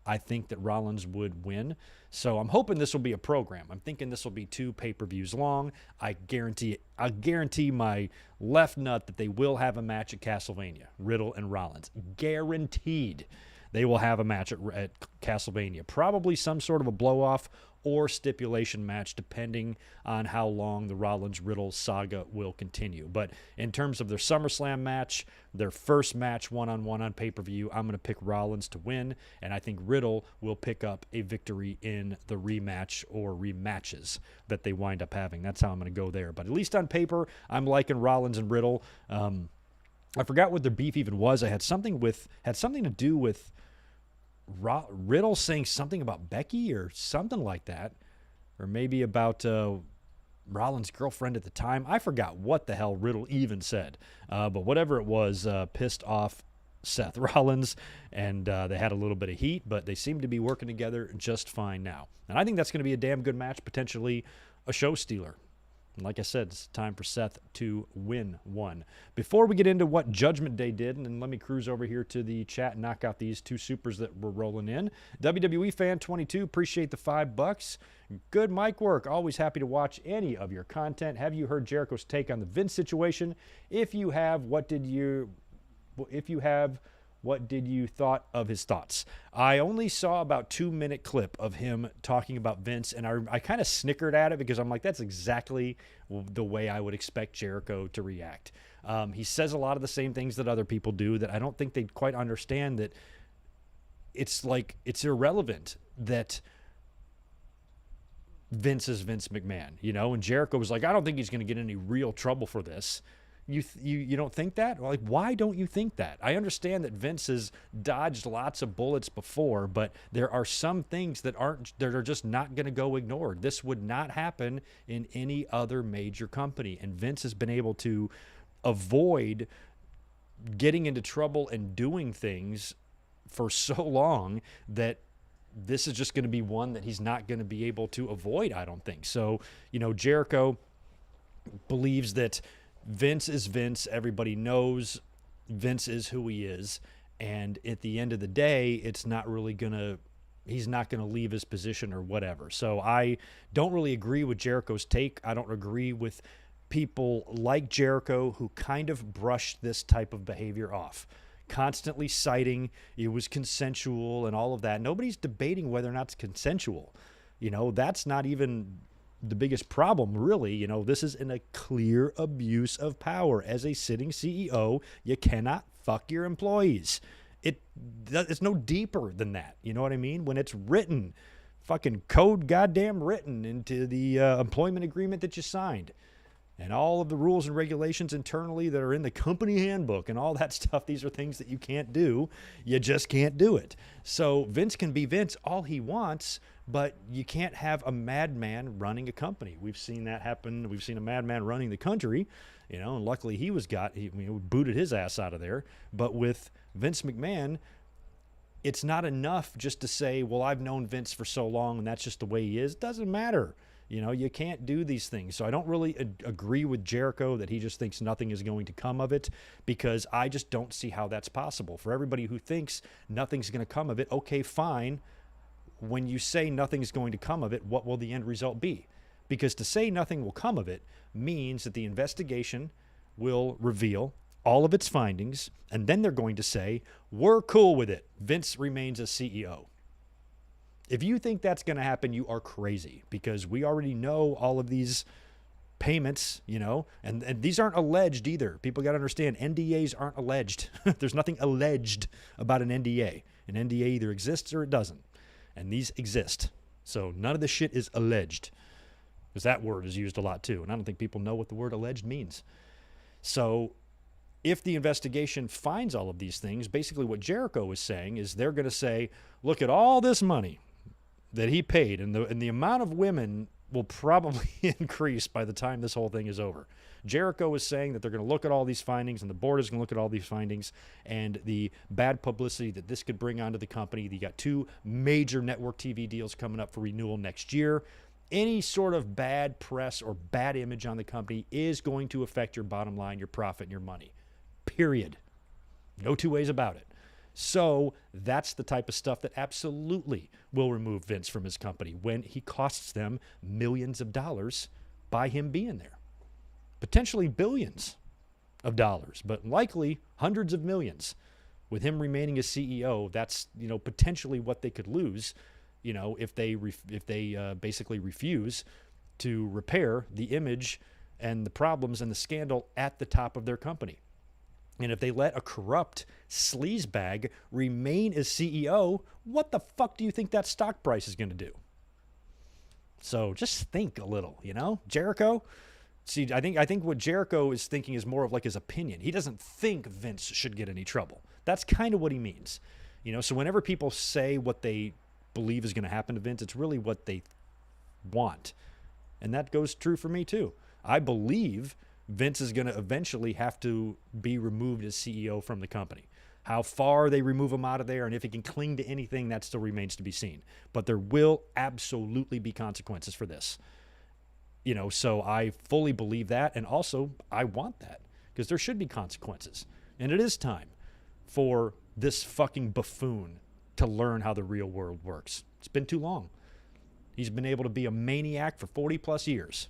I think that Rollins would win. So I'm hoping this will be a program. I'm thinking this will be 2 pay-per-views long. I guarantee my left nut that they will have a match at Castlevania, Riddle and Rollins. Guaranteed they will have a match at Castlevania. Probably some sort of a blow-off or stipulation match, depending on how long the Rollins-Riddle saga will continue. But in terms of their SummerSlam match, their first match one-on-one on pay-per-view, I'm going to pick Rollins to win, and I think Riddle will pick up a victory in the rematch or rematches that they wind up having. That's how I'm going to go there. But at least on paper, I'm liking Rollins and Riddle. I forgot what their beef even was. I had something to do with Riddle saying something about Becky or something like that, or maybe about Rollins' girlfriend at the time. I forgot what the hell Riddle even said, but whatever it was, pissed off Seth Rollins, and they had a little bit of heat, but they seem to be working together just fine now. And I think that's going to be a damn good match, potentially a show stealer. And like I said, it's time for Seth to win one. Before we get into what Judgment Day did, and let me cruise over here to the chat and knock out these 2 supers that were rolling in. WWE Fan 22, appreciate the $5. Good mic work. Always happy to watch any of your content. Have you heard Jericho's take on the Vince situation? If you have, what did you thought of his thoughts? I only saw about 2-minute clip of him talking about Vince, and I kind of snickered at it because I'm like, that's exactly the way I would expect Jericho to react. He says a lot of the same things that other people do that I don't think they quite understand, that it's like it's irrelevant that Vince is Vince McMahon, you know? And Jericho was like, I don't think he's going to get any real trouble for this. You don't think that? Like, why don't you think that? I understand that Vince has dodged lots of bullets before, but there are some things that are just not going to go ignored. This would not happen in any other major company, and Vince has been able to avoid getting into trouble and doing things for so long that this is just going to be one that he's not going to be able to avoid, I don't think. So, you know, Jericho believes that Vince is Vince. Everybody knows Vince is who he is. And at the end of the day, he's not going to leave his position or whatever. So I don't really agree with Jericho's take. I don't agree with people like Jericho who kind of brush this type of behavior off, constantly citing it was consensual and all of that. Nobody's debating whether or not it's consensual. You know, that's not even the biggest problem, really. You know, this is in a clear abuse of power. As a sitting CEO, you cannot fuck your employees. It's no deeper than that. You know what I mean? When it's written, fucking code goddamn written into the employment agreement that you signed. and all of the rules and regulations internally that are in the company handbook and all that stuff. These are things that you can't do. You just can't do it. So Vince can be Vince all he wants, but you can't have a madman running a company. We've seen that happen. We've seen a madman running the country, and luckily he booted his ass out of there. But with Vince McMahon, it's not enough just to say, well, I've known Vince for so long and that's just the way he is. It doesn't matter. You can't do these things. So I don't really agree with Jericho that he just thinks nothing is going to come of it, because I just don't see how that's possible. For everybody who thinks nothing's going to come of it, okay, fine. When you say nothing's going to come of it, what will the end result be? Because to say nothing will come of it means that the investigation will reveal all of its findings, and then they're going to say, we're cool with it. Vince remains as CEO. If you think that's going to happen, you are crazy, because we already know all of these payments, and these aren't alleged either. People got to understand, NDAs aren't alleged. There's nothing alleged about an NDA. An NDA either exists or it doesn't, and these exist. So none of this shit is alleged, because that word is used a lot too, and I don't think people know what the word alleged means. So if the investigation finds all of these things, basically what Jericho is saying is they're going to say, look at all this money that he paid, and the amount of women will probably increase by the time this whole thing is over. Jericho is saying that they're going to look at all these findings, and the board is going to look at all these findings, and the bad publicity that this could bring onto the company. You got 2 major network TV deals coming up for renewal next year. Any sort of bad press or bad image on the company is going to affect your bottom line, your profit, and your money. Period. No two ways about it. So that's the type of stuff that absolutely will remove Vince from his company when he costs them millions of dollars by him being there. Potentially billions of dollars, but likely hundreds of millions. With him remaining as CEO, that's potentially what they could lose, if they basically refuse to repair the image and the problems and the scandal at the top of their company. And if they let a corrupt sleazebag remain as CEO, what the fuck do you think that stock price is going to do? So just think a little, Jericho. See, I think what Jericho is thinking is more of like his opinion. He doesn't think Vince should get any trouble. That's kind of what he means. So whenever people say what they believe is going to happen to Vince, it's really what they want. And that goes true for me too. I believe Vince is going to eventually have to be removed as CEO from the company. How far they remove him out of there and if he can cling to anything, that still remains to be seen. But there will absolutely be consequences for this. So I fully believe that, and also I want that, because there should be consequences. And it is time for this fucking buffoon to learn how the real world works. It's been too long. He's been able to be a maniac for 40 plus years.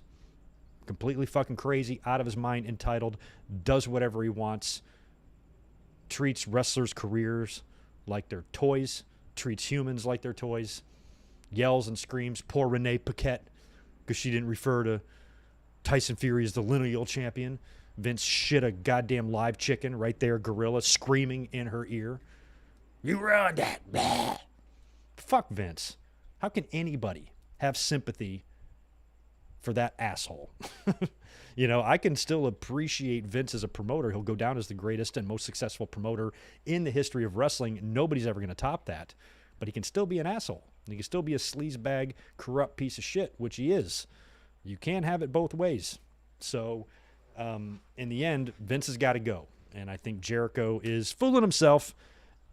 Completely fucking crazy, out of his mind, entitled, does whatever he wants, treats wrestlers' careers like they're toys, treats humans like they're toys, yells and screams, poor Renee Paquette, because she didn't refer to Tyson Fury as the lineal champion. Vince shit a goddamn live chicken right there, gorilla, screaming in her ear. You ruined that. Blah. Fuck Vince. How can anybody have sympathy for that asshole? I can still appreciate Vince as a promoter. He'll go down as the greatest and most successful promoter in the history of wrestling. Nobody's ever going to top that. But he can still be an asshole. He can still be a sleazebag, corrupt piece of shit, which he is. You can't have it both ways. So, in the end, Vince has got to go. And I think Jericho is fooling himself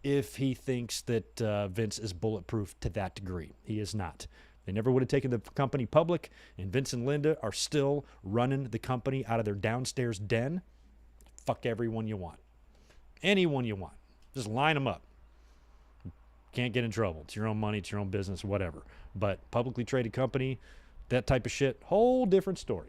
if he thinks that Vince is bulletproof to that degree. He is not. They never would have taken the company public, and Vince and Linda are still running the company out of their downstairs den. Fuck everyone you want. Anyone you want. Just line them up. Can't get in trouble. It's your own money. It's your own business, whatever. But publicly traded company, that type of shit, whole different story.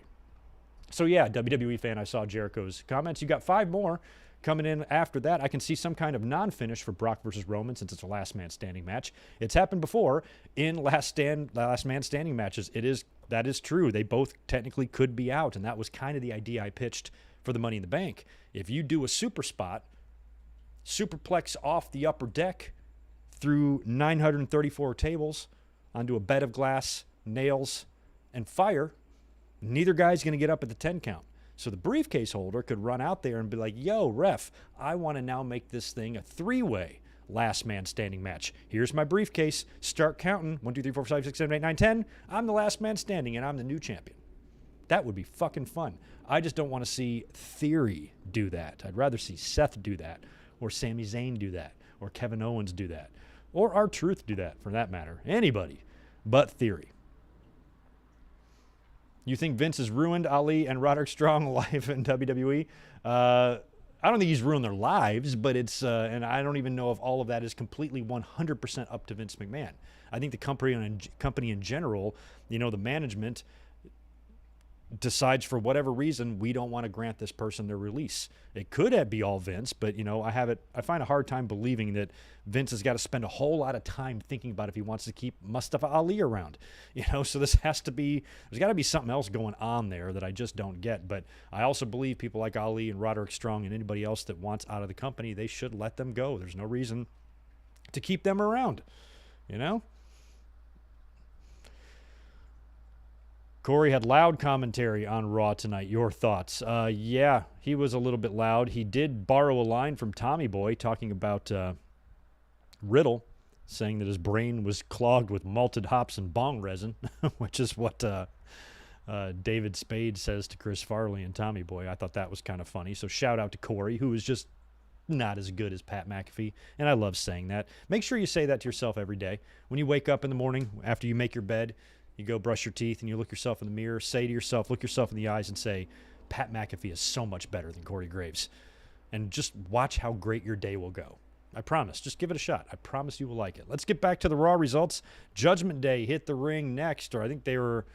So yeah, WWE fan, I saw Jericho's comments. You got 5 more coming in after that. I can see some kind of non-finish for Brock versus Roman, since it's a last man standing match. It's happened before in last man standing matches. That is true. They both technically could be out, and that was kind of the idea I pitched for the Money in the Bank. If you do a super spot, superplex off the upper deck through 934 tables onto a bed of glass, nails, and fire, neither guy's going to get up at the 10 count. So the briefcase holder could run out there and be like, yo, ref, I want to now make this thing a 3-way last man standing match. Here's my briefcase. Start counting. 1, 2, 3, 4, 5, 6, 7, 8, 9, 10. I'm the last man standing, and I'm the new champion. That would be fucking fun. I just don't want to see Theory do that. I'd rather see Seth do that, or Sami Zayn do that, or Kevin Owens do that, or R-Truth do that, for that matter. Anybody but Theory. You think Vince has ruined Ali and Roderick Strong life in WWE? I don't think he's ruined their lives, but it's, and I don't even know if all of that is completely 100% up to Vince McMahon. I think the company in general, the management decides for whatever reason we don't want to grant this person their release. It could be all Vince, but I find a hard time believing that Vince has got to spend a whole lot of time thinking about if he wants to keep Mustafa Ali around. So there's got to be something else going on there that I just don't get. But I also believe people like Ali and Roderick Strong and anybody else that wants out of the company, they should let them go. There's no reason to keep them around. Corey had loud commentary on Raw tonight. Your thoughts? Yeah, he was a little bit loud. He did borrow a line from Tommy Boy talking about Riddle, saying that his brain was clogged with malted hops and bong resin, which is what David Spade says to Chris Farley and Tommy Boy. I thought that was kind of funny. So shout out to Corey, who is just not as good as Pat McAfee, and I love saying that. Make sure you say that to yourself every day. When you wake up in the morning, after you make your bed, you go brush your teeth and you look yourself in the mirror, look yourself in the eyes and say, Pat McAfee is so much better than Corey Graves. And just watch how great your day will go. I promise. Just give it a shot. I promise you will like it. Let's get back to the Raw results. Judgment Day hit the ring next, or I think they were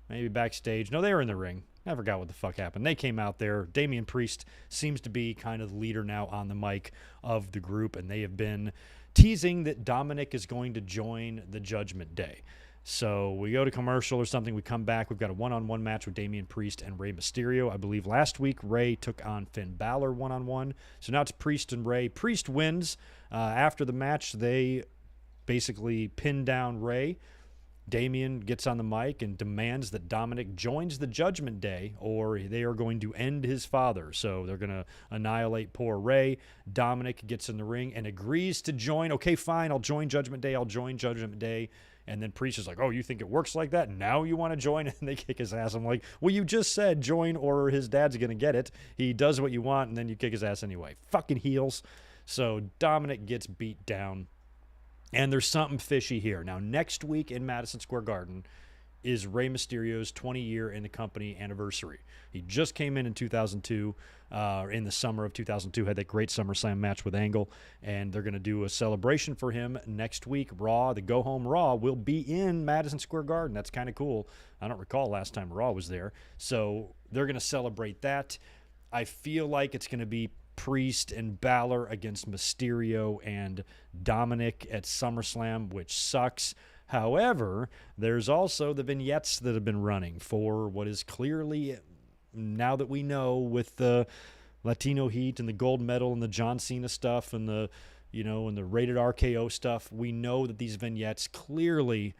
maybe backstage. No, they were in the ring. I forgot what the fuck happened. They came out there. Damian Priest seems to be kind of the leader now on the mic of the group, and they have been teasing that Dominic is going to join the Judgment Day. So we go to commercial or something. We come back. We've got a one-on-one match with Damian Priest and Rey Mysterio. I believe last week Rey took on Finn Balor one-on-one. So now it's Priest and Rey. Priest wins. After the match, they basically pin down Rey. Damien gets on the mic and demands that Dominic joins the Judgment Day, or they are going to end his father. So they're going to annihilate poor Rey. Dominic gets in the ring and agrees to join. Okay, fine, I'll join Judgment Day. And then Priest is like, oh, you think it works like that? Now you want to join? And they kick his ass. I'm like, well, you just said join or his dad's going to get it. He does what you want, and then you kick his ass anyway. Fucking heels. So Dominic gets beat down. And there's something fishy here. Now, next week in Madison Square Garden is Rey Mysterio's 20-year in the company anniversary. He just came in 2002, in the summer of 2002, had that great SummerSlam match with Angle, and they're going to do a celebration for him next week. Raw, the go-home Raw, will be in Madison Square Garden. That's kind of cool. I don't recall last time Raw was there. So they're going to celebrate that. I feel like it's going to be Priest and Balor against Mysterio and Dominic at SummerSlam, which sucks. However, there's also the vignettes that have been running for what is clearly, now that we know, with the Latino heat and the gold medal and the John Cena stuff and the, and the rated RKO stuff, we know that these vignettes clearly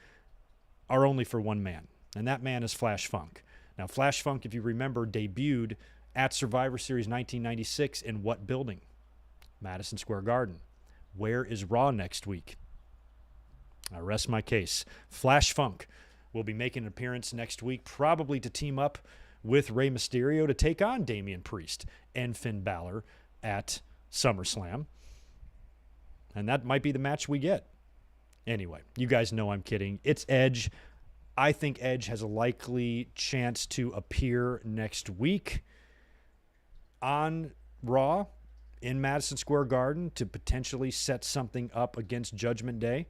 are only for one man, and that man is Flash Funk. Now, Flash Funk, if you remember, debuted at Survivor Series 1996 in what building? Madison Square Garden. Where is Raw next week? I rest my case. Flash Funk will be making an appearance next week, probably to team up with Rey Mysterio to take on Damian Priest and Finn Balor at SummerSlam. And that might be the match we get. Anyway, you guys know I'm kidding. It's Edge. I think Edge has a likely chance to appear next week on Raw in Madison Square Garden to potentially set something up against Judgment Day.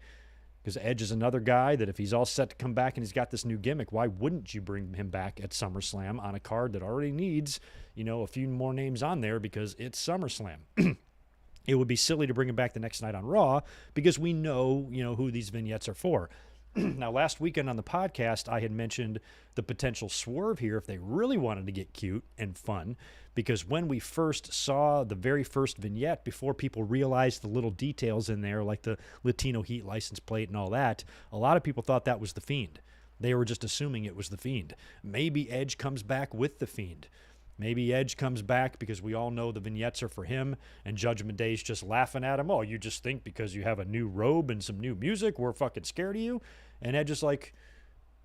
Because Edge is another guy that if he's all set to come back and he's got this new gimmick, why wouldn't you bring him back at SummerSlam on a card that already needs, a few more names on there because it's SummerSlam? It would be silly to bring him back the next night on Raw because we know, who these vignettes are for. Now, last weekend on the podcast, I had mentioned the potential swerve here if they really wanted to get cute and fun, because when we first saw the very first vignette, before people realized the little details in there, like the Latino Heat license plate and all that, a lot of people thought that was The Fiend. They were just assuming it was The Fiend. Maybe Edge comes back with The Fiend. Maybe Edge comes back because we all know the vignettes are for him, and Judgment Day's just laughing at him. Oh, you just think because you have a new robe and some new music, we're fucking scared of you? And Edge is like,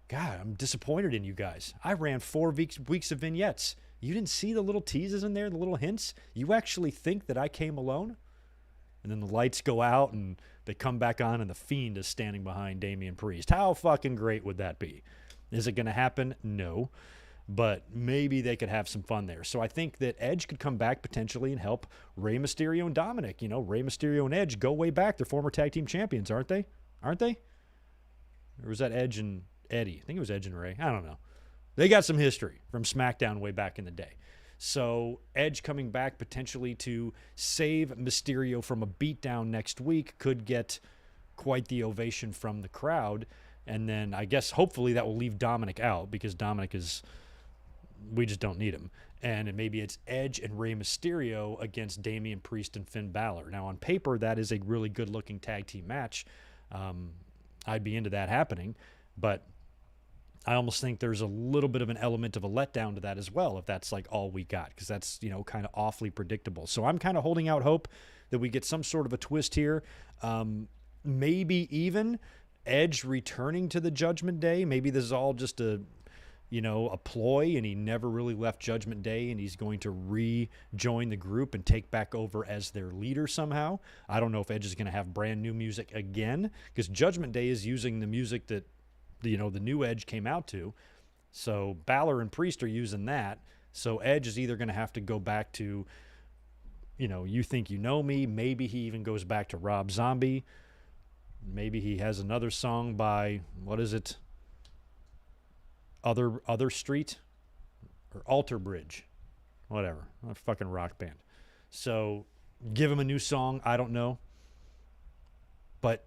God, I'm disappointed in you guys. I ran 4 weeks of vignettes. You didn't see the little teases in there, the little hints? You actually think that I came alone? And then the lights go out and they come back on and the Fiend is standing behind Damian Priest. How fucking great would that be? Is it going to happen? No. But maybe they could have some fun there. So I think that Edge could come back potentially and help Rey Mysterio and Dominic. You know, Rey Mysterio and Edge go way back. They're former tag team champions, aren't they? Aren't they? Or was that Edge and Eddie? I think it was Edge and Rey. I don't know. They got some history from SmackDown way back in the day. So Edge coming back potentially to save Mysterio from a beatdown next week could get quite the ovation from the crowd. And then I guess hopefully that will leave Dominic out because Dominic is... we just don't need him. And maybe it's Edge and Rey Mysterio against Damian Priest and Finn Balor. Now, on paper, that is a really good-looking tag team match. I'd be into that happening. But I almost think there's a little bit of an element of a letdown to that as well, if that's like all we got, because that's, you know, kind of awfully predictable. So I'm kind of holding out hope that we get some sort of a twist here. Maybe even Edge returning to the Judgment Day. Maybe this is all just a ploy, and he never really left Judgment Day, and he's going to rejoin the group and take back over as their leader somehow. I don't know if Edge is going to have brand new music again, because Judgment Day is using the music that, the new Edge came out to. So Balor and Priest are using that. So Edge is either going to have to go back to, You Think You Know Me. Maybe he even goes back to Rob Zombie. Maybe he has another song by, what is it? Other Street or Alter Bridge, whatever, a fucking rock band. So give him a new song. I don't know, but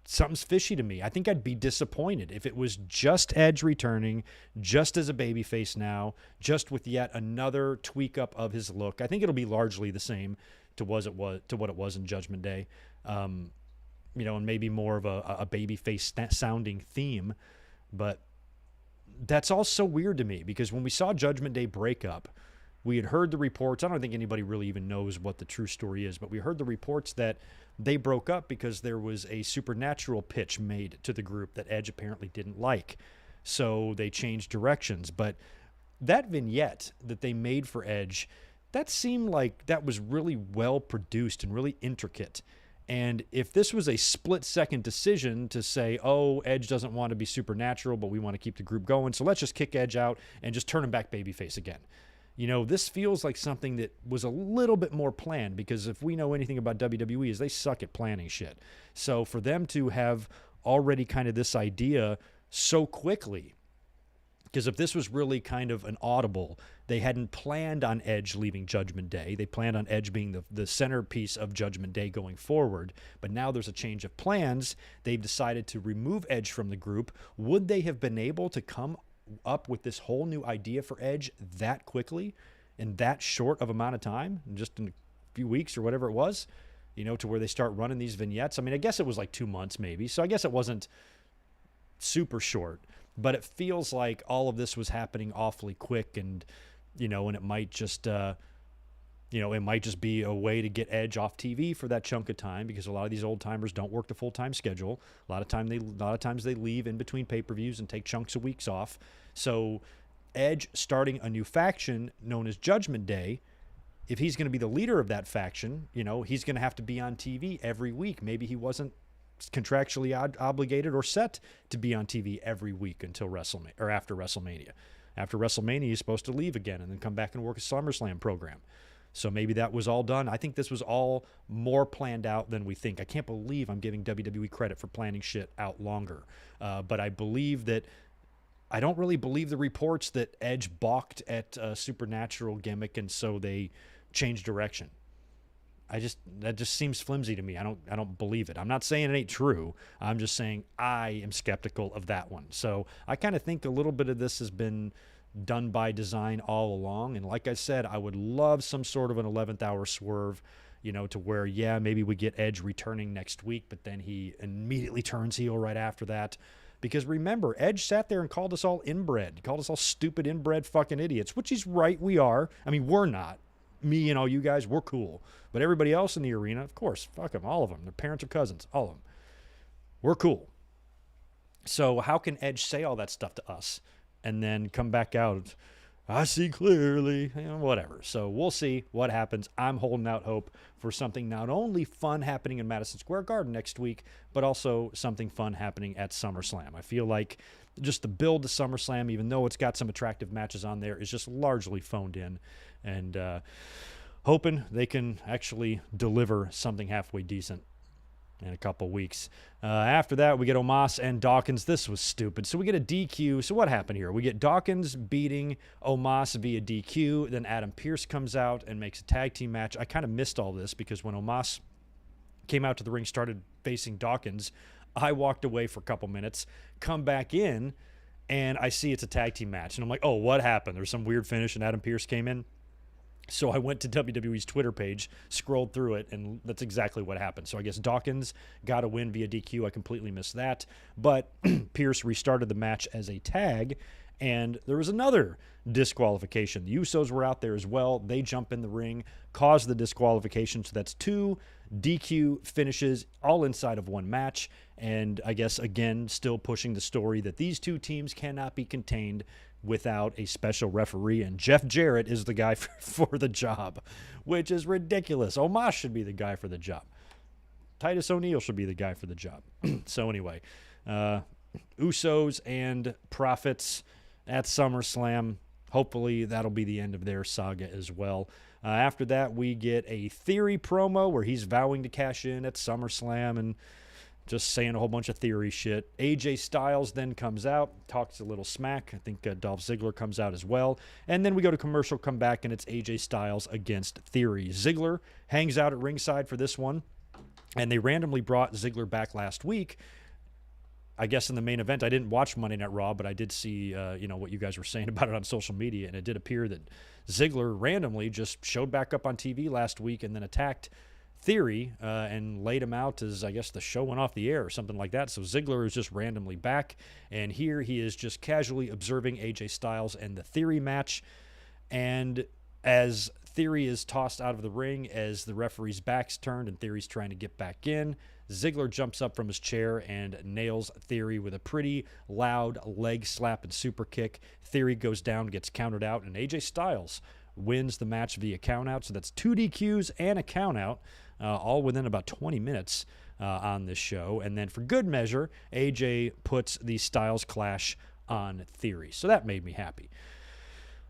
something's fishy to me. I think I'd be disappointed if it was just Edge returning, just as a babyface now, just with yet another tweak up of his look. I think it'll be largely the same to what it was in Judgment Day, and maybe more of a babyface sounding theme, but. That's all so weird to me because when we saw Judgment Day break up, we had heard the reports. I don't think anybody really even knows what the true story is, but we heard the reports that they broke up because there was a supernatural pitch made to the group that Edge apparently didn't like. So they changed directions. But that vignette that they made for Edge, that seemed like that was really well produced and really intricate. And if this was a split-second decision to say, oh, Edge doesn't want to be supernatural, but we want to keep the group going, so let's just kick Edge out and just turn him back babyface again. This feels like something that was a little bit more planned, because if we know anything about WWE is they suck at planning shit. So for them to have already kind of this idea so quickly, because if this was really kind of an audible, they hadn't planned on Edge leaving Judgment Day. They planned on Edge being the centerpiece of Judgment Day going forward. But now there's a change of plans. They've decided to remove Edge from the group. Would they have been able to come up with this whole new idea for Edge that quickly in that short of amount of time, just in a few weeks or whatever it was, to where they start running these vignettes? I mean, I guess it was like 2 months maybe. So I guess it wasn't super short. But it feels like all of this was happening awfully quick, and and it might just be a way to get Edge off TV for that chunk of time, because a lot of these old timers don't work the full time schedule. A lot of times they leave in between pay-per-views and take chunks of weeks off. So Edge starting a new faction known as Judgment Day, if he's going to be the leader of that faction, he's going to have to be on TV every week. Maybe he wasn't contractually obligated or set to be on TV every week until WrestleMania or after WrestleMania. After WrestleMania, he's supposed to leave again and then come back and work a SummerSlam program. So maybe that was all done. I think this was all more planned out than we think. I can't believe I'm giving WWE credit for planning shit out longer. But I don't really believe the reports that Edge balked at a supernatural gimmick and so they changed direction. That just seems flimsy to me. I don't believe it. I'm not saying it ain't true. I'm just saying I am skeptical of that one. So I kind of think a little bit of this has been done by design all along. And like I said, I would love some sort of an 11th hour swerve, to where, maybe we get Edge returning next week, but then he immediately turns heel right after that. Because remember, Edge sat there and called us all inbred, called us all stupid, inbred fucking idiots, which he's right, we are. I mean, we're not. Me and all you guys, we're cool. But everybody else in the arena, of course, fuck them, all of them. Their parents or cousins, all of them. We're cool. So how can Edge say all that stuff to us and then come back out, I see clearly, whatever. So we'll see what happens. I'm holding out hope for something not only fun happening in Madison Square Garden next week, but also something fun happening at SummerSlam. I feel like just the build to SummerSlam, even though it's got some attractive matches on there, is just largely phoned in. And hoping they can actually deliver something halfway decent in a couple weeks. After that, we get Omos and Dawkins. This was stupid. So we get a DQ. So what happened here? We get Dawkins beating Omos via DQ. Then Adam Pearce comes out and makes a tag team match. I kind of missed all this because when Omos came out to the ring, started facing Dawkins, I walked away for a couple minutes, come back in, and I see it's a tag team match. And I'm like, oh, what happened? There's some weird finish and Adam Pearce came in. So I went to WWE's Twitter page, scrolled through it, and that's exactly what happened. So I guess Dawkins got a win via DQ. I completely missed that. But Pierce restarted the match as a tag, and there was another disqualification. The Usos were out there as well. They jump in the ring, cause the disqualification. So that's 2 DQ finishes all inside of one match. And I guess, again, still pushing the story that these two teams cannot be contained without a special referee, and Jeff Jarrett is the guy for the job, which is ridiculous. Omos should be the guy for the job. Titus O'Neil should be the guy for the job. So anyway, Usos and Profits at SummerSlam. Hopefully that'll be the end of their saga as well. After that, we get a Theory promo where he's vowing to cash in at SummerSlam and just saying a whole bunch of Theory shit. AJ Styles then comes out, talks a little smack. I think Dolph Ziggler comes out as well. And then we go to commercial, come back, and it's AJ Styles against Theory. Ziggler hangs out at ringside for this one, and they randomly brought Ziggler back last week, I guess in the main event. I didn't watch Monday Night Raw, but I did see what you guys were saying about it on social media, and it did appear that Ziggler randomly just showed back up on TV last week and then attacked Theory and laid him out as, I guess, the show went off the air or something like that. So Ziggler is just randomly back, and here he is just casually observing AJ Styles and the Theory match. And as Theory is tossed out of the ring, as the referee's back's turned and Theory's trying to get back in, Ziggler jumps up from his chair and nails Theory with a pretty loud leg slap and super kick. Theory goes down, gets counted out, and AJ Styles wins the match via countout. So that's 2 DQs and a countout, all within about 20 minutes on this show. And then for good measure, AJ puts the Styles Clash on Theory. So that made me happy.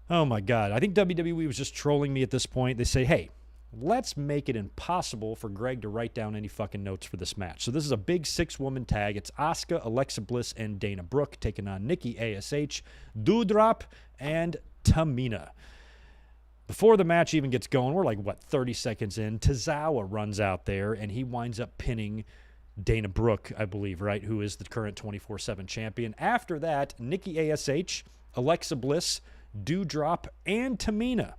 Oh my God. I think WWE was just trolling me at this point. They say, hey, let's make it impossible for Greg to write down any fucking notes for this match. So this is a big 6-woman tag. It's Asuka, Alexa Bliss, and Dana Brooke taking on Nikki ASH, Doudrop, and Tamina. Before the match even gets going, we're like, 30 seconds in, Tozawa runs out there, and he winds up pinning Dana Brooke, I believe, right, who is the current 24/7 champion. After that, Nikki ASH, Alexa Bliss, Doudrop, and Tamina.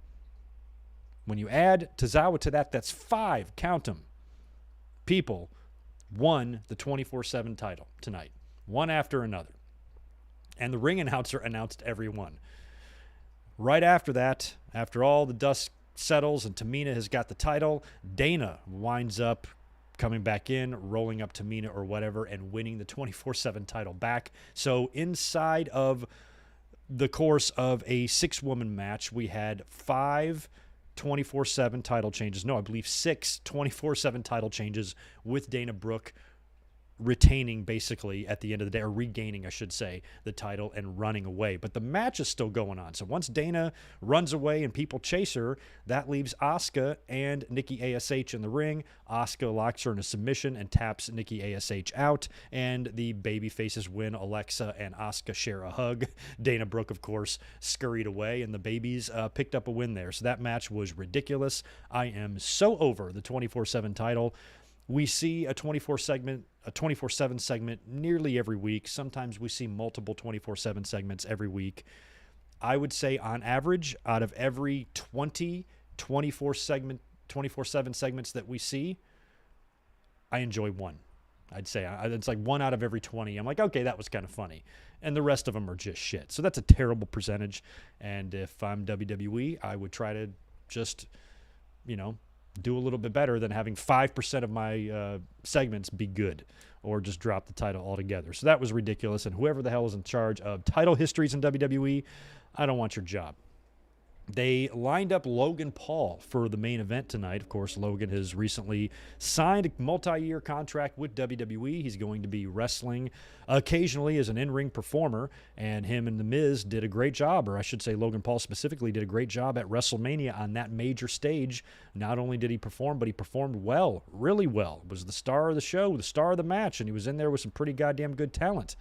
When you add Tozawa to that, that's 5, count them, people won the 24/7 title tonight, one after another. And the ring announcer announced every one. Right after that, after all the dust settles and Tamina has got the title, Dana winds up coming back in, rolling up Tamina or whatever, and winning the 24/7 title back. So inside of the course of a 6-woman match, we had 5 24/7 title changes. No, I believe 6 24/7 title changes with Dana Brooke retaining basically at the end of the day, or regaining, I should say, the title and running away. But the match is still going on. So once Dana runs away and people chase her, that leaves Asuka and Nikki ASH in the ring. Asuka locks her in a submission and taps Nikki ASH out, and the baby faces win. Alexa and Asuka share a hug. Dana Brooke, of course, scurried away, and the babies picked up a win there. So that match was ridiculous. I am so over the 24/7 title. We see a 24/7 segment nearly every week. Sometimes we see multiple 24/7 segments every week. I would say on average, out of every 20 24/7 segments that we see, I enjoy one. I'd say. It's like 1 out of every 20. I'm like, okay, that was kind of funny. And the rest of them are just shit. So that's a terrible percentage. And if I'm WWE, I would try to just, do a little bit better than having 5% of my segments be good, or just drop the title altogether. So that was ridiculous. And whoever the hell is in charge of title histories in WWE, I don't want your job. They lined up Logan Paul for the main event tonight. Of course, Logan has recently signed a multi-year contract with WWE. He's going to be wrestling occasionally as an in-ring performer, and him and The Miz did a great job, or I should say Logan Paul specifically did a great job at WrestleMania on that major stage. Not only did he perform, but he performed well, really well. Was the star of the show, the star of the match, and he was in there with some pretty goddamn good talent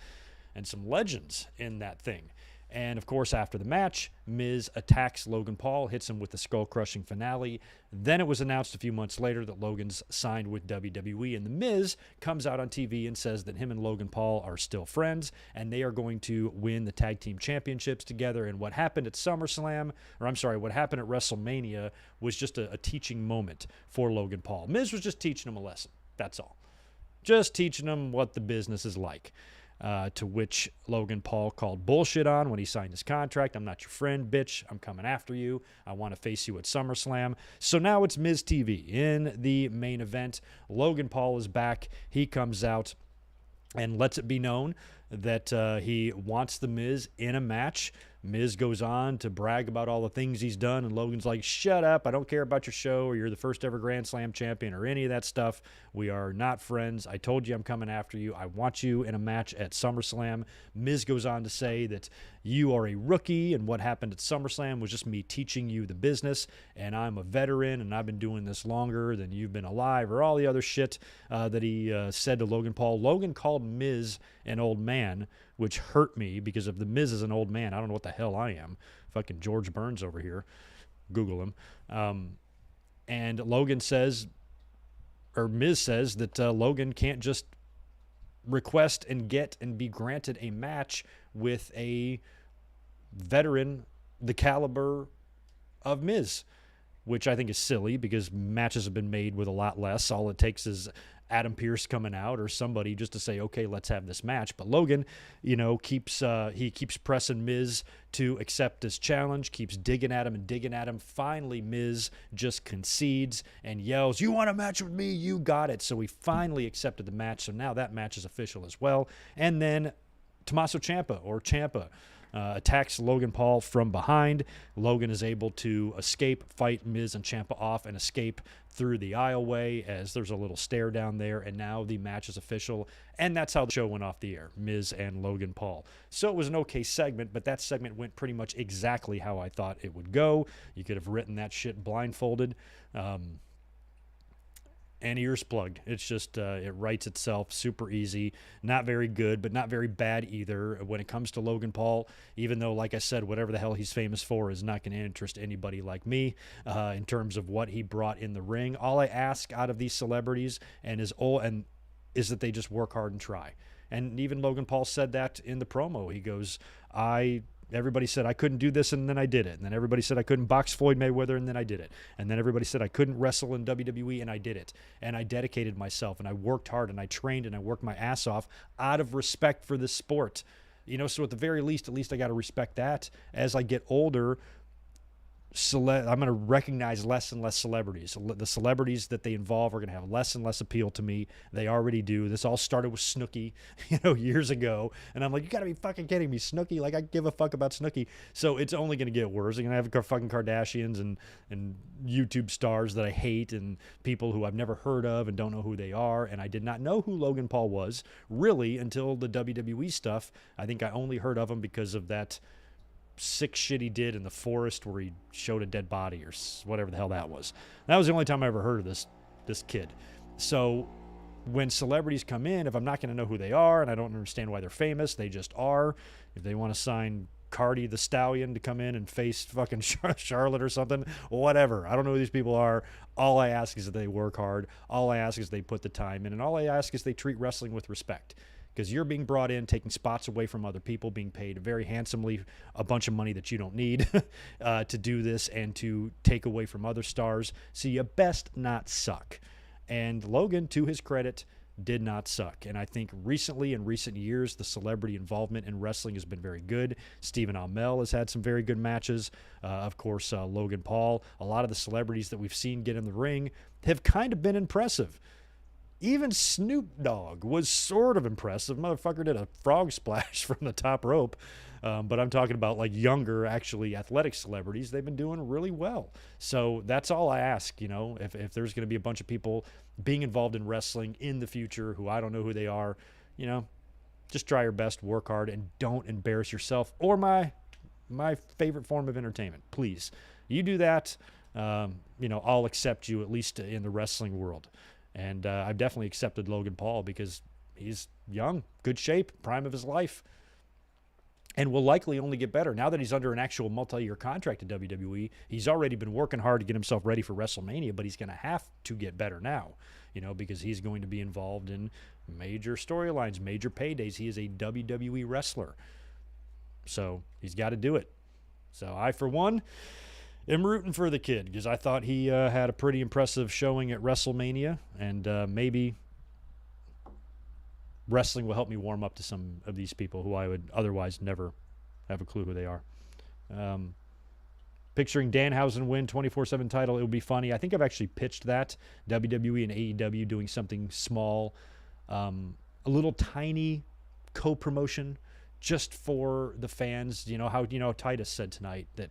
and some legends in that thing. And, of course, after the match, Miz attacks Logan Paul, hits him with the skull-crushing finale. Then it was announced a few months later that Logan's signed with WWE, and The Miz comes out on TV and says that him and Logan Paul are still friends, and they are going to win the tag team championships together. And what happened at what happened at WrestleMania was just a teaching moment for Logan Paul. Miz was just teaching him a lesson. That's all. Just teaching him what the business is like. To which Logan Paul called bullshit on when he signed his contract. I'm not your friend, bitch. I'm coming after you. I want to face you at SummerSlam. So now it's Miz TV. In the main event, Logan Paul is back. He comes out and lets it be known that he wants The Miz in a match. Miz goes on to brag about all the things he's done, and Logan's like, shut up, I don't care about your show, or you're the first ever Grand Slam champion, or any of that stuff. We are not friends. I told you I'm coming after you. I want you in a match at SummerSlam. Miz goes on to say that you are a rookie, and what happened at SummerSlam was just me teaching you the business, and I'm a veteran, and I've been doing this longer than you've been alive, or all the other shit that he said to Logan Paul. Logan called Miz an old man, which hurt me, because if The Miz is an old man, I don't know what the hell I am. Fucking George Burns over here. Google him. And Logan says, or Miz says, that Logan can't just request and get and be granted a match with a veteran the caliber of Miz, which I think is silly, because matches have been made with a lot less. All it takes is Adam Pearce coming out or somebody just to say, okay, let's have this match. But Logan, keeps pressing Miz to accept his challenge, keeps digging at him. Finally, Miz just concedes and yells, you want a match with me? You got it. So he finally accepted the match. So now that match is official as well. And then Tommaso Ciampa attacks Logan Paul from behind. Logan is able to fight Miz and Ciampa off, and escape through the aisleway as there's a little stair down there, and now the match is official. And that's how the show went off the air, Miz and Logan Paul. So it was an okay segment, but that segment went pretty much exactly how I thought it would go. You could have written that shit blindfolded. And ears plugged. It's just, it writes itself super easy. Not very good, but not very bad either. When it comes to Logan Paul, even though, like I said, whatever the hell he's famous for is not going to interest anybody like me in terms of what he brought in the ring. All I ask out of these celebrities is that they just work hard and try. And even Logan Paul said that in the promo. He goes, everybody said I couldn't do this, and then I did it. And then everybody said I couldn't box Floyd Mayweather, and then I did it. And then everybody said I couldn't wrestle in WWE, and I did it. And I dedicated myself, and I worked hard, and I trained, and I worked my ass off out of respect for this sport. So at the very least, I got to respect that. As I get older, I'm going to recognize less and less celebrities. The celebrities that they involve are going to have less and less appeal to me. They already do. This all started with Snooki, years ago. And I'm like, you got to be fucking kidding me. Snooki? Like, I give a fuck about Snooki. So it's only going to get worse. You're going to have fucking Kardashians and YouTube stars that I hate, and people who I've never heard of and don't know who they are. And I did not know who Logan Paul was, really, until the WWE stuff. I think I only heard of him because of that sick shit he did in the forest where he showed a dead body or whatever the hell that was. That was the only time I ever heard of this kid. So when celebrities come in, if I'm not going to know who they are and I don't understand why they're famous, they just are. If they want to sign Cardi the Stallion to come in and face fucking Charlotte or something, whatever. I don't know who these people are. All I ask is that they work hard. All I ask is they put the time in. And all I ask is they treat wrestling with respect. Because you're being brought in, taking spots away from other people, being paid very handsomely a bunch of money that you don't need to do this, and to take away from other stars. So you best not suck. And Logan, to his credit, did not suck. And I think recently, in recent years, the celebrity involvement in wrestling has been very good. Stephen Amell has had some very good matches. Of course, Logan Paul. A lot of the celebrities that we've seen get in the ring have kind of been impressive. Even Snoop Dogg was sort of impressive. Motherfucker did a frog splash from the top rope. But I'm talking about like younger, actually athletic celebrities. They've been doing really well. So that's all I ask, if there's going to be a bunch of people being involved in wrestling in the future who I don't know who they are, just try your best, work hard, and don't embarrass yourself or my favorite form of entertainment. Please. You do that, I'll accept you, at least in the wrestling world. And I've definitely accepted Logan Paul because he's young, good shape, prime of his life, and will likely only get better. Now that he's under an actual multi-year contract at WWE, he's already been working hard to get himself ready for WrestleMania, but he's going to have to get better now, because he's going to be involved in major storylines, major paydays. He is a WWE wrestler. So he's got to do it. So I, for one, am rooting for the kid because I thought he had a pretty impressive showing at WrestleMania, and maybe wrestling will help me warm up to some of these people who I would otherwise never have a clue who they are. Picturing Danhausen win 24/7 title, it would be funny. I think I've actually pitched that. WWE and AEW doing something small, a little tiny co-promotion just for the fans. How Titus said tonight that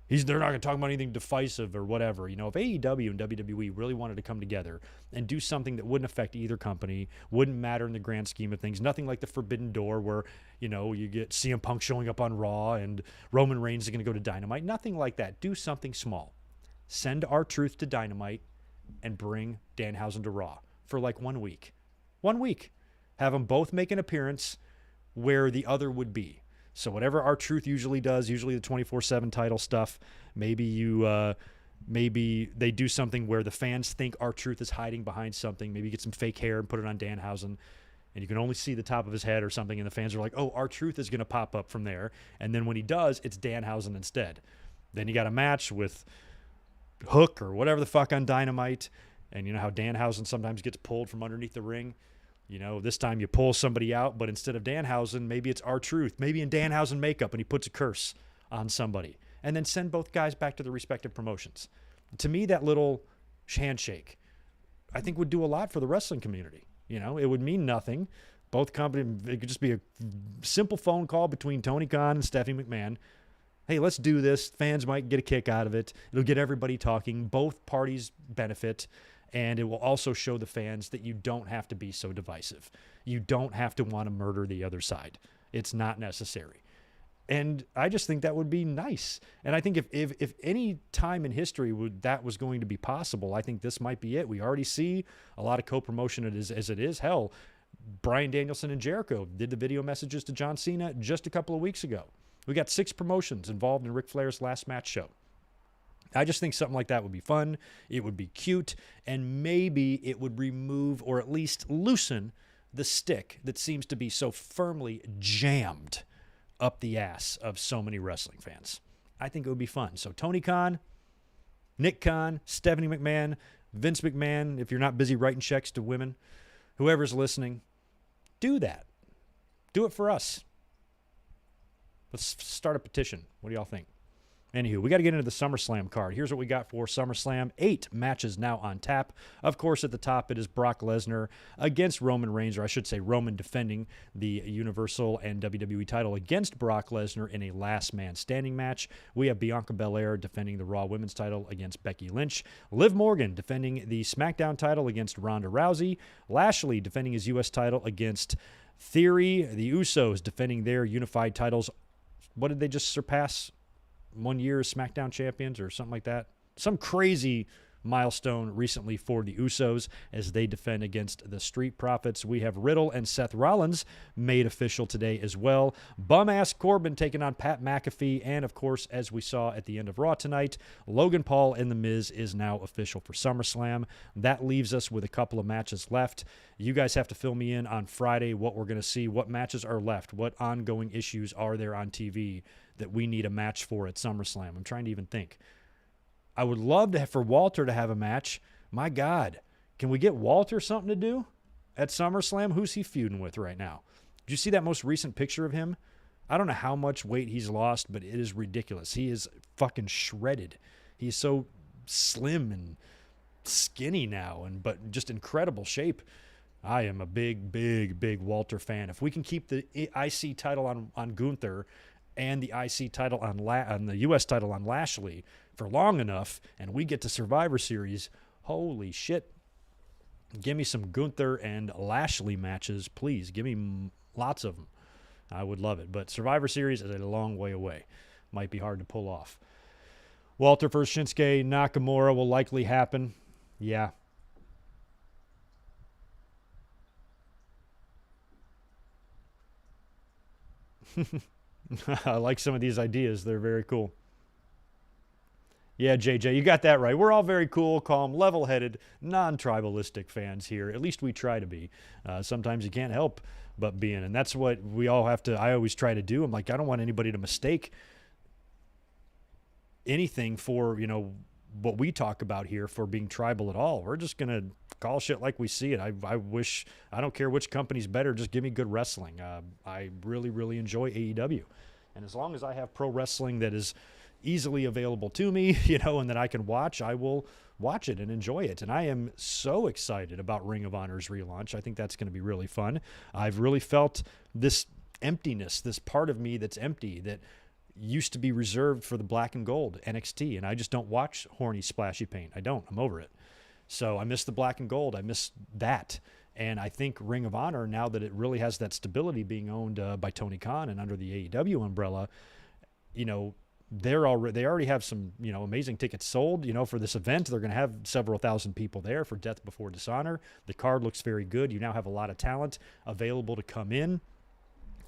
they're not going to talk about anything divisive or whatever. If AEW and WWE really wanted to come together and do something that wouldn't affect either company, wouldn't matter in the grand scheme of things, nothing like the Forbidden Door where, you get CM Punk showing up on Raw and Roman Reigns is going to go to Dynamite, nothing like that. Do something small. Send R-Truth to Dynamite and bring Danhausen to Raw for like 1 week. 1 week. Have them both make an appearance where the other would be. So whatever R-Truth usually does, usually the 24/7 title stuff, maybe they do something where the fans think R-Truth is hiding behind something. Maybe get some fake hair and put it on Danhausen, and you can only see the top of his head or something, and the fans are like, oh, R-Truth is going to pop up from there. And then when he does, it's Danhausen instead. Then you got a match with Hook or whatever the fuck on Dynamite, and you know how Danhausen sometimes gets pulled from underneath the ring? This time you pull somebody out, but instead of Danhausen, maybe it's R-Truth, maybe in Danhausen makeup, and he puts a curse on somebody. And then send both guys back to their respective promotions. To me, that little handshake, I think, would do a lot for the wrestling community. It would mean nothing. Both companies, it could just be a simple phone call between Tony Khan and Stephanie McMahon. Hey, let's do this. Fans might get a kick out of it. It'll get everybody talking. Both parties benefit. And it will also show the fans that you don't have to be so divisive. You don't have to want to murder the other side. It's not necessary. And I just think that would be nice. And I think if any time in history that was going to be possible, I think this might be it. We already see a lot of co-promotion as it is. Hell, Bryan Danielson and Jericho did the video messages to John Cena just a couple of weeks ago. We got 6 promotions involved in Ric Flair's last match show. I just think something like that would be fun. It would be cute, and maybe it would remove or at least loosen the stick that seems to be so firmly jammed up the ass of so many wrestling fans. I think it would be fun. So Tony Khan, Nick Khan, Stephanie McMahon, Vince McMahon, if you're not busy writing checks to women, whoever's listening, do that. Do it for us. Let's start a petition. What do y'all think? Anywho, we got to get into the SummerSlam card. Here's what we got for SummerSlam. 8 matches now on tap. Of course, at the top, it is Brock Lesnar against Roman Reigns, or I should say Roman defending the Universal and WWE title against Brock Lesnar in a last man standing match. We have Bianca Belair defending the Raw Women's title against Becky Lynch. Liv Morgan defending the SmackDown title against Ronda Rousey. Lashley defending his U.S. title against Theory. The Usos defending their unified titles. What did they just surpass? 1 year as SmackDown champions or something like that. Some crazy milestone recently for the Usos as they defend against the Street Profits. We have Riddle and Seth Rollins made official today as well. Bum-ass Corbin taking on Pat McAfee. And, of course, as we saw at the end of Raw tonight, Logan Paul and The Miz is now official for SummerSlam. That leaves us with a couple of matches left. You guys have to fill me in on Friday what we're going to see, what matches are left, what ongoing issues are there on TV that we need a match for at SummerSlam. I'm trying to even think. I would love for Walter to have a match. My God, can we get Walter something to do? at SummerSlam, who's he feuding with right now? Did you see that most recent picture of him? I don't know how much weight he's lost, but it is ridiculous. He is fucking shredded. He's so slim and skinny now, but just incredible shape. I am a big Walter fan. If we can keep the IC title on Gunther and the IC title on the U.S. title on Lashley for long enough, and we get to Survivor Series, holy shit. Give me some Gunther and Lashley matches, please. Give me lots of them. I would love it. But Survivor Series is a long way away. Might be hard to pull off. Walter versus Shinsuke Nakamura will likely happen. Yeah. I like some of these ideas. They're very cool. Yeah, JJ, you got that right. We're all very cool, calm, level-headed, non-tribalistic fans here. At least we try to be. Sometimes you can't help but being, and that's what we all have to, I always try to do. I'm like, I don't want anybody to mistake anything for, what we talk about here for being tribal at all. We're just going to call shit like we see it. I don't care which company's better, just give me good wrestling. I really enjoy AEW. And as long as I have pro wrestling that is easily available to me, and that I can watch, I will watch it and enjoy it. And I am so excited about Ring of Honor's relaunch. I think that's going to be really fun. I've really felt this emptiness, this part of me that's empty, that used to be reserved for the black and gold NXT, and I just don't watch horny splashy paint. I don't. I'm over it. So I miss the black and gold. I miss that. And I think Ring of Honor, now that it really has that stability being owned by Tony Khan and under the AEW umbrella, they already have some, amazing tickets sold, for this event. They're going to have several thousand people there for Death Before Dishonor. The card looks very good. You now have a lot of talent available to come in.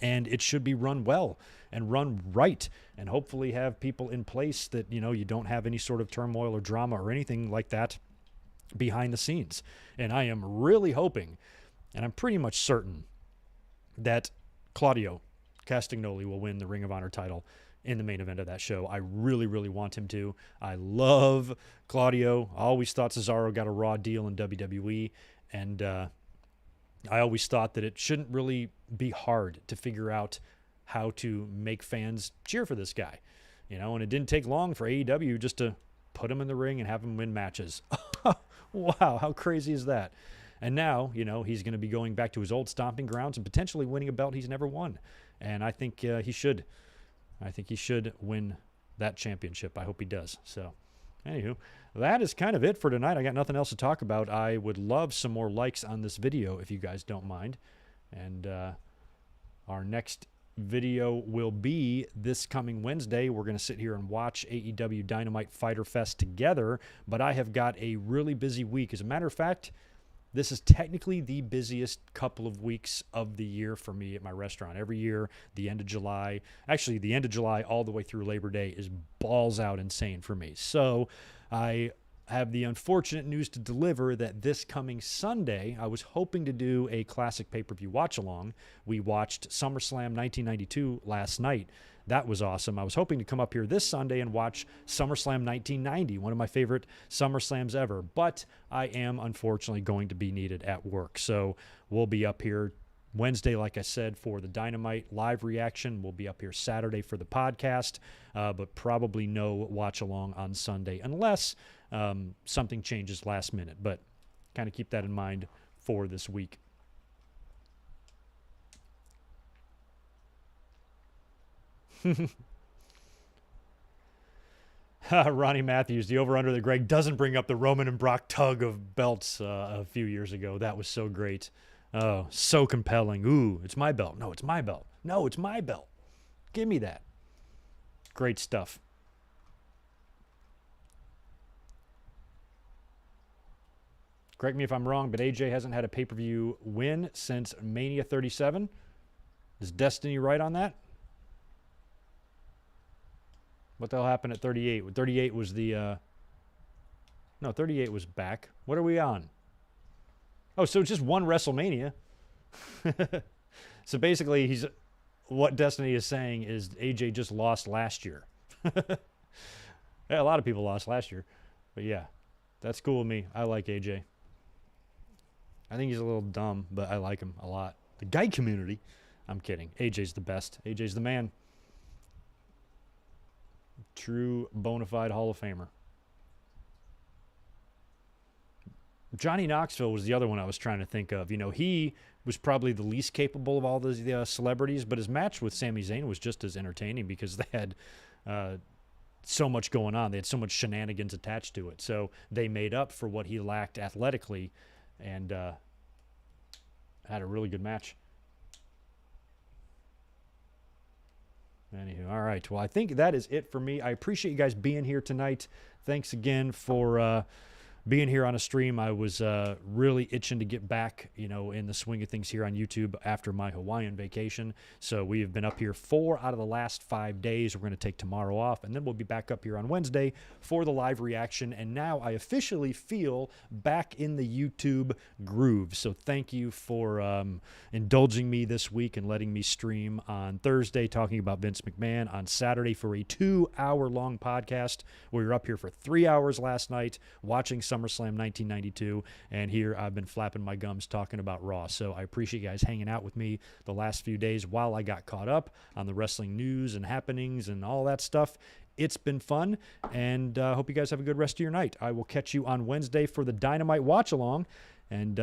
And it should be run well and run right, and hopefully have people in place that, you don't have any sort of turmoil or drama or anything like that behind the scenes. And I am really hoping, and I'm pretty much certain, that Claudio Castagnoli will win the Ring of Honor title in the main event of that show. I really want him to. I love Claudio. I always thought Cesaro got a raw deal in WWE, and I always thought that it shouldn't really be hard to figure out how to make fans cheer for this guy, and it didn't take long for AEW just to put him in the ring and have him win matches. Wow, how crazy is that? And now, he's going to be going back to his old stomping grounds and potentially winning a belt he's never won. And I think he should. I think he should win that championship. I hope he does. So, anywho, that is kind of it for tonight. I got nothing else to talk about. I would love some more likes on this video if you guys don't mind. And our next video will be this coming Wednesday. We're going to sit here and watch AEW Dynamite Fyter Fest together. But I have got a really busy week. As a matter of fact, this is technically the busiest couple of weeks of the year for me at my restaurant. Every year, the end of July, actually the end of July all the way through Labor Day is balls out insane for me. So I have the unfortunate news to deliver that this coming Sunday, I was hoping to do a classic pay-per-view watch-along. We watched SummerSlam 1992 last night. That was awesome. I was hoping to come up here this Sunday and watch SummerSlam 1990, one of my favorite SummerSlams ever. But I am unfortunately going to be needed at work. So we'll be up here Wednesday, like I said, for the Dynamite live reaction. We'll be up here Saturday for the podcast, but probably no watch-along on Sunday unless something changes last minute. But kind of keep that in mind for this week. Ronnie Matthews, the over-under that Greg doesn't bring up the Roman and Brock tug of belts a few years ago. That was so great. Oh, so compelling. Ooh, it's my belt. No, it's my belt. No, it's my belt. Give me that. Great stuff. Correct me if I'm wrong, but AJ hasn't had a pay-per-view win since Mania 37. Is Destiny right on that? What the hell happened at 38? 38 was the... No, 38 was back. What are we on? Oh, so it's just one WrestleMania. So basically, what Destiny is saying is AJ just lost last year. Yeah, a lot of people lost last year. But yeah, that's cool with me. I like AJ. I think he's a little dumb, but I like him a lot. The guy community. I'm kidding. AJ's the best. AJ's the man. True bona fide Hall of Famer. Johnny Knoxville was the other one I was trying to think of. You know, he was probably the least capable of all the celebrities, but his match with Sami Zayn was just as entertaining because they had so much going on. They had so much shenanigans attached to it. So they made up for what he lacked athletically and had a really good match. Anywho, all right. Well, I think that is it for me. I appreciate you guys being here tonight. Thanks again for being here on a stream. I was really itching to get back, you know, in the swing of things here on YouTube after my Hawaiian vacation. So we have been up here 4 out of the last 5 days. We're going to take tomorrow off, and then we'll be back up here on Wednesday for the live reaction. And now I officially feel back in the YouTube groove. So thank you for indulging me this week and letting me stream on Thursday talking about Vince McMahon, on Saturday for a 2-hour-long podcast. We were up here for 3 hours last night watching SummerSlam 1992, and here I've been flapping my gums talking about Raw. So I appreciate you guys hanging out with me the last few days while I got caught up on the wrestling news and happenings and all that stuff. It's been fun, and hope you guys have a good rest of your night. I will catch you on Wednesday for the Dynamite Watch-Along, and